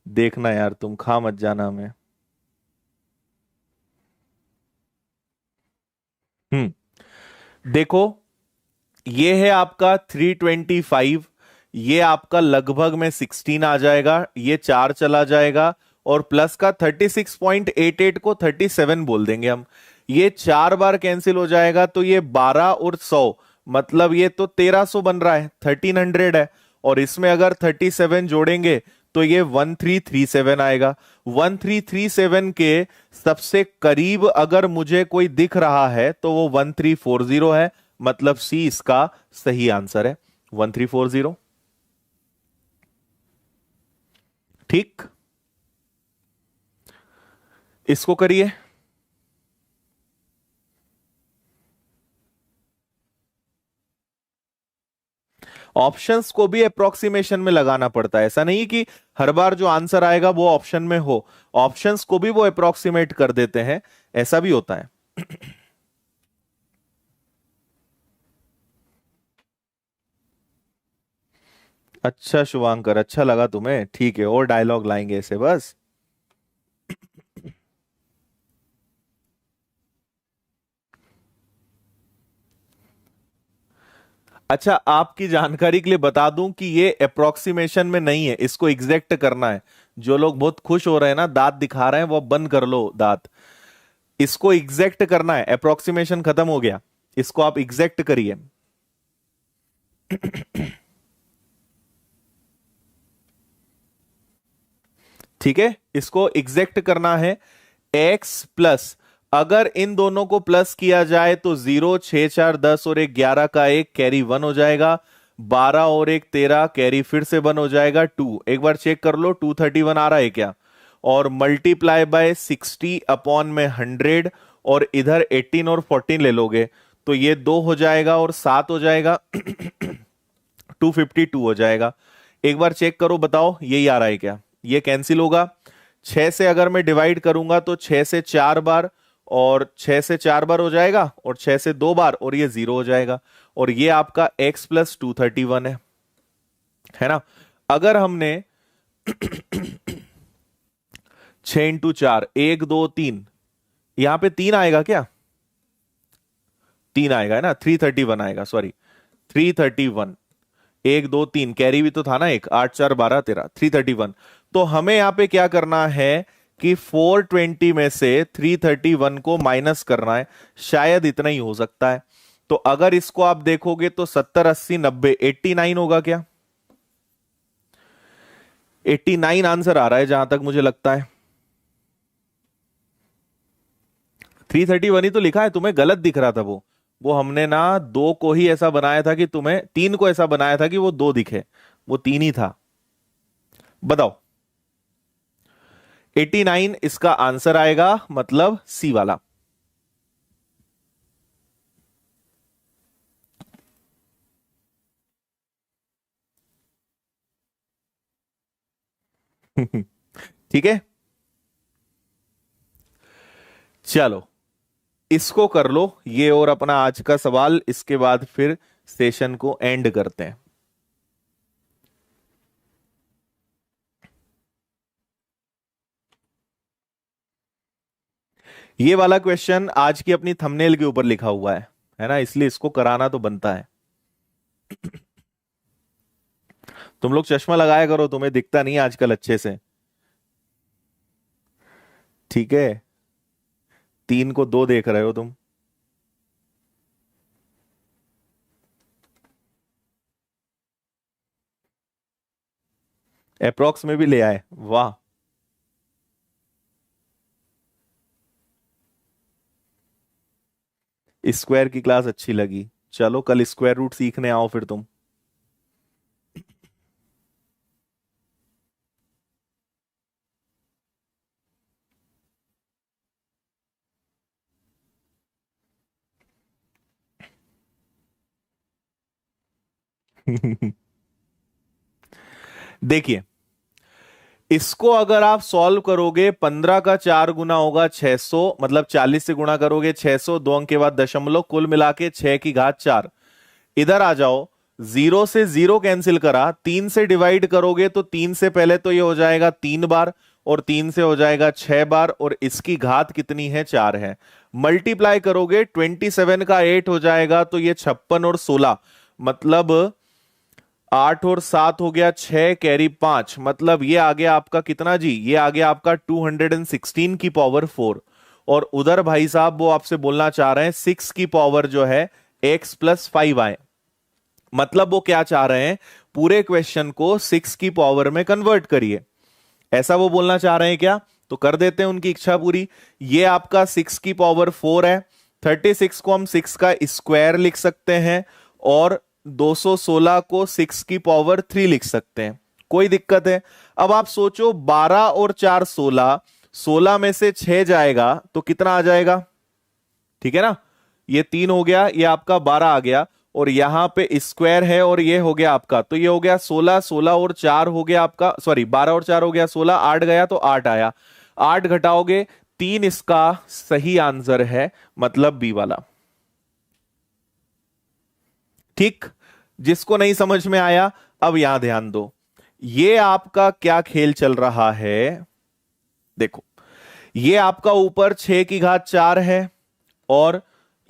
[SPEAKER 1] देखना यार, तुम खा मत जाना हमें। हम्म। देखो, ये है आपका 325, ये आपका लगभग में 16 आ जाएगा, ये 4 चला जाएगा, और प्लस का 36.88 को 37 बोल देंगे हम। ये 4 बार कैंसिल हो जाएगा तो ये 12 और 100, मतलब ये तो 1300 बन रहा है, 1300 है। और इसमें अगर 37 जोड़ेंगे तो ये 1337 आएगा। 1337 के सबसे करीब अगर मुझे कोई दिख रहा है तो वो 1340 है, मतलब सी इसका सही आंसर है, 1340। ठीक। इसको करिए। ऑप्शंस को भी अप्रोक्सीमेशन में लगाना पड़ता है, ऐसा नहीं कि हर बार जो आंसर आएगा वो ऑप्शन में हो। ऑप्शंस को भी वो अप्रोक्सीमेट कर देते हैं, ऐसा भी होता है। अच्छा शुभांकर, अच्छा लगा तुम्हें, ठीक है, और डायलॉग लाएंगे ऐसे बस। अच्छा, आपकी जानकारी के लिए बता दूं कि ये अप्रोक्सीमेशन में नहीं है, इसको एग्जैक्ट करना है। जो लोग बहुत खुश हो रहे हैं ना, दांत दिखा रहे हैं, वो अब बंद कर लो दांत। इसको एग्जैक्ट करना है, अप्रोक्सीमेशन खत्म हो गया, इसको आप एग्जैक्ट करिए। ठीक है, इसको एग्जैक्ट करना है। एक्स प्लस, अगर इन दोनों को प्लस किया जाए तो 0, 6 4 10 और एक 11 का एक कैरी 1 हो जाएगा। 12 और एक 13 कैरी फिर से 1 हो जाएगा 2। एक बार चेक कर लो 231 आ रहा है क्या। और मल्टीप्लाई बाय 60 अपॉन में 100, और इधर 18 और 14 ले लोगे तो ये 2 हो जाएगा और 7 हो जाएगा। 252 हो जाएगा। एक बार चेक करो, बताओ यही आ रहा है क्या। ये कैंसिल होगा। 6 से अगर मैं डिवाइड करूंगा तो 6 से 4 बार, और 6 से 4 बार हो जाएगा, और 6 से 2 बार, और ये 0 हो जाएगा। और ये आपका x प्लस 231 है ना। अगर हमने 6 इंटू 4, 1 2 3, यहां पे 3 आएगा क्या, 3 आएगा है ना, 331 आएगा, सॉरी 331। 1 2 3 कैरी भी तो था ना एक, 8 4 12 13, 331। तो हमें यहां पे क्या करना है कि 420 में से 331 को माइनस करना है। शायद इतना ही हो सकता है। तो अगर इसको आप देखोगे तो 70 80 90 89 होगा क्या। 89 आंसर आ रहा है जहां तक मुझे लगता है। 331 ही तो लिखा है, तुम्हें गलत दिख रहा था वो हमने ना दो को ही ऐसा बनाया था कि तुम्हें, तीन को ऐसा बनाया था कि वो दो दिखे, वो तीन ही था। बताओ। 89 इसका आंसर आएगा, मतलब सी वाला। ठीक है, चलो इसको कर लो ये, और अपना आज का सवाल, इसके बाद फिर सेशन को एंड करते हैं। ये वाला क्वेश्चन आज की अपनी थंबनेल के ऊपर लिखा हुआ है ना, इसलिए इसको कराना तो बनता है। तुम लोग चश्मा लगाया करो, तुम्हें दिखता नहीं आजकल अच्छे से। ठीक है, 3 को 2 देख रहे हो तुम। अप्रोक्स में भी ले आए, वाह। स्क्वायर की क्लास अच्छी लगी। चलो कल स्क्वायर रूट सीखने आओ फिर तुम। देखिए, इसको अगर आप सॉल्व करोगे, 15 का 4 गुना होगा 600, मतलब 40 से गुणा करोगे 600, 2 अंक के बाद दशमलव, कुल मिला के 6 की घात 4। इधर आ जाओ, 0 से 0 कैंसिल करा, 3 से डिवाइड करोगे तो 3 से पहले तो ये हो जाएगा 3 बार, और 3 से हो जाएगा 6 बार, और इसकी घात कितनी है, 4 है। मल्टीप्लाई करोगे 27 का 8 हो जाएगा, तो ये 56 और 16, मतलब 8 और 7 हो गया 6, कैरी 5, मतलब ये आ गया आपका कितना जी, ये आ गया आपका 216 की पावर 4। और उधर भाई साहब वो आपसे बोलना चाह रहे हैं 6 की पावर जो है x प्लस 5 आए। मतलब वो क्या चाह रहे हैं, पूरे क्वेश्चन को 6 की पावर में कन्वर्ट करिए, ऐसा वो बोलना चाह रहे हैं क्या। तो कर देते हैं उनकी इच्छा पूरी। ये आपका 6 की पावर 4 है। 36 को हम 6 का स्क्वायर लिख सकते हैं, और 216 को 6 की पावर 3 लिख सकते हैं। कोई दिक्कत है। अब आप सोचो, 12 और 4 16, 16 में से 6 जाएगा तो कितना आ जाएगा, ठीक है ना। ये 3 हो गया, ये आपका 12 आ गया, और यहां पे स्क्वायर है, और ये हो गया आपका, तो ये हो गया 16, 16 और 4 हो गया आपका, सॉरी 12 और 4 हो गया 16, 8 गया तो 8 आया। 8 घटाओगे 3, इसका सही आंसर है, मतलब बी वाला। ठीक। जिसको नहीं समझ में आया अब यहां ध्यान दो, ये आपका क्या खेल चल रहा है। देखो, ये आपका ऊपर 6 की घात 4 है, और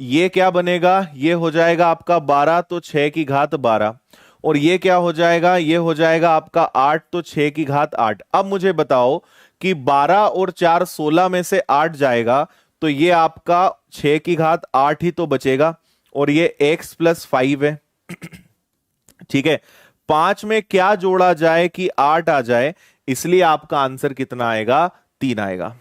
[SPEAKER 1] ये क्या बनेगा, ये हो जाएगा आपका 12, तो 6 की घात 12। और ये क्या हो जाएगा, ये हो जाएगा आपका 8, तो 6 की घात 8। अब मुझे बताओ कि 12 और 4 16 में से 8 जाएगा, तो ये आपका 6 की घात 8 ही तो बचेगा, और ये x+5 है। ठीक है, 5 में क्या जोड़ा जाए कि 8 आ जाए, इसलिए आपका आंसर कितना आएगा, 3 आएगा।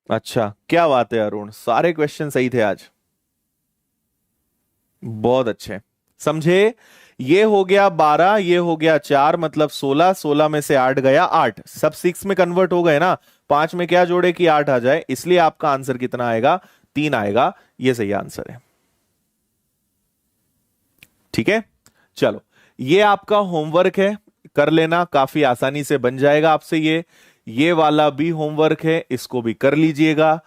[SPEAKER 1] अच्छा, क्या बात है अरुण, सारे क्वेश्चन सही थे आज, बहुत अच्छे। समझे, ये हो गया 12, ये हो गया 4, मतलब 16, 16 में से 8 गया 8, सब 6 में कन्वर्ट हो गए ना। 5 में क्या जोड़े कि 8 आ जाए, इसलिए आपका आंसर कितना आएगा, 3 आएगा। ये सही आंसर है। ठीक है, चलो, ये आपका होमवर्क है, कर लेना, काफी आसानी से बन जाएगा आपसे। ये वाला भी होमवर्क है, इसको भी कर लीजिएगा।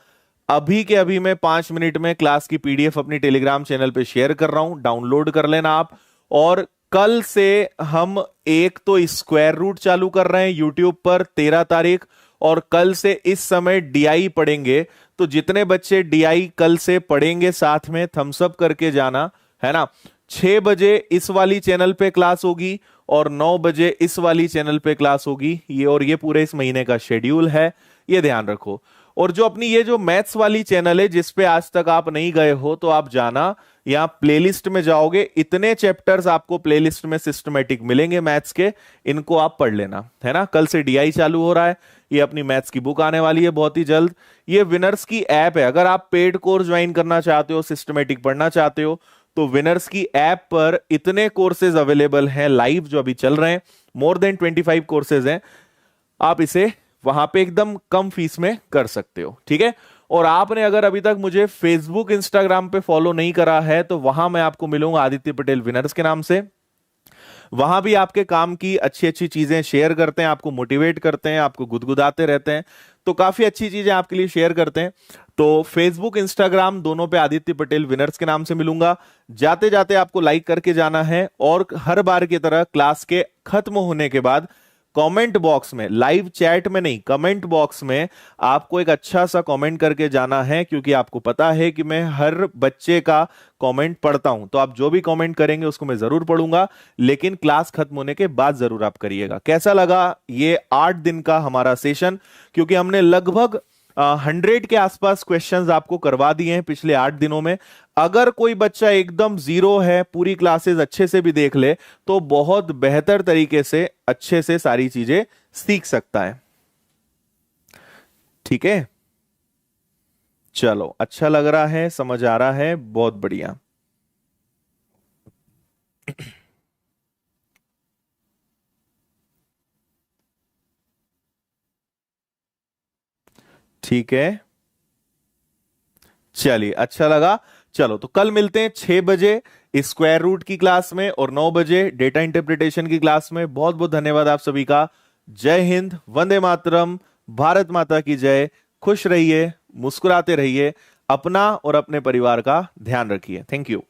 [SPEAKER 1] अभी के अभी मैं 5 मिनट में क्लास की पीडीएफ अपनी टेलीग्राम चैनल पे शेयर कर रहा हूं, डाउनलोड कर लेना आप। और कल से हम एक तो स्क्वायर रूट चालू कर रहे हैं यूट्यूब पर, 13 तारीख, और कल से इस समय डीआई पढ़ेंगे। तो जितने बच्चे डीआई कल से पढ़ेंगे साथ में थम्स अप करके जाना, है ना। 6 बजे इस वाली चैनल पे क्लास होगी, और 9 बजे इस वाली चैनल पे क्लास होगी। ये पूरे इस महीने का शेड्यूल है, ये ध्यान रखो। और जो अपनी ये जो मैथ्स वाली चैनल है जिस पे आज तक आप नहीं गए हो, तो आप जाना, यहां प्लेलिस्ट में जाओगे, इतने चैप्टर्स आपको प्लेलिस्ट में सिस्टमेटिक मिलेंगे मैथ्स के, इनको आप पढ़ लेना, है ना। कल से डीआई चालू हो रहा है, ये अपनी मैथ्स की बुक आने वाली है बहुत ही जल्द। ये विनर्स की ऐप है, अगर आप पेड कोर्स ज्वाइन करना चाहते हो, सिस्टमेटिक पढ़ना चाहते हो, तो विनर्स की ऐप पर इतने कोर्सेज अवेलेबल हैं लाइव जो अभी चल रहे हैं, मोर देन 25 कोर्सेज हैं। आप इसे वहां पे एकदम कम फीस में कर सकते हो, ठीक है। और आपने अगर अभी तक मुझे फेसबुक इंस्टाग्राम पे फॉलो नहीं करा है, तो वहां मैं आपको मिलूंगा आदित्य पटेल विनर्स के नाम से। वहां भी आपके काम की अच्छी अच्छी चीजें शेयर करते हैं, आपको मोटिवेट करते हैं, आपको गुदगुदाते रहते हैं, तो काफी अच्छी चीजें आपके लिए शेयर करते हैं। तो फेसबुक इंस्टाग्राम दोनों पे आदित्य पटेल विनर्स के नाम से मिलूंगा। जाते जाते आपको लाइक करके जाना है, और हर बार की तरह क्लास के खत्म होने के बाद कमेंट बॉक्स में, लाइव चैट में नहीं, कमेंट बॉक्स में आपको एक अच्छा सा कमेंट करके जाना है, क्योंकि आपको पता है कि मैं हर बच्चे का कमेंट पढ़ता हूं। तो आप जो भी कमेंट करेंगे उसको मैं जरूर पढ़ूंगा, लेकिन क्लास खत्म होने के बाद जरूर आप करिएगा। कैसा लगा ये 8 दिन का हमारा सेशन, क्योंकि हमने लगभग 100 के आसपास क्वेश्चंस आपको करवा दिए हैं पिछले 8 दिनों में। अगर कोई बच्चा एकदम जीरो है, पूरी क्लासेस अच्छे से भी देख ले, तो बहुत बेहतर तरीके से अच्छे से सारी चीजें सीख सकता है। ठीक है, चलो, अच्छा लग रहा है, समझ आ रहा है, बहुत बढ़िया। ठीक है, चलिए, अच्छा लगा। चलो, तो कल मिलते हैं 6 बजे स्क्वायर रूट की क्लास में, और 9 बजे डेटा इंटरप्रिटेशन की क्लास में। बहुत बहुत धन्यवाद आप सभी का। जय हिंद, वंदे मातरम, भारत माता की जय। खुश रहिए, मुस्कुराते रहिए, अपना और अपने परिवार का ध्यान रखिए। Thank you.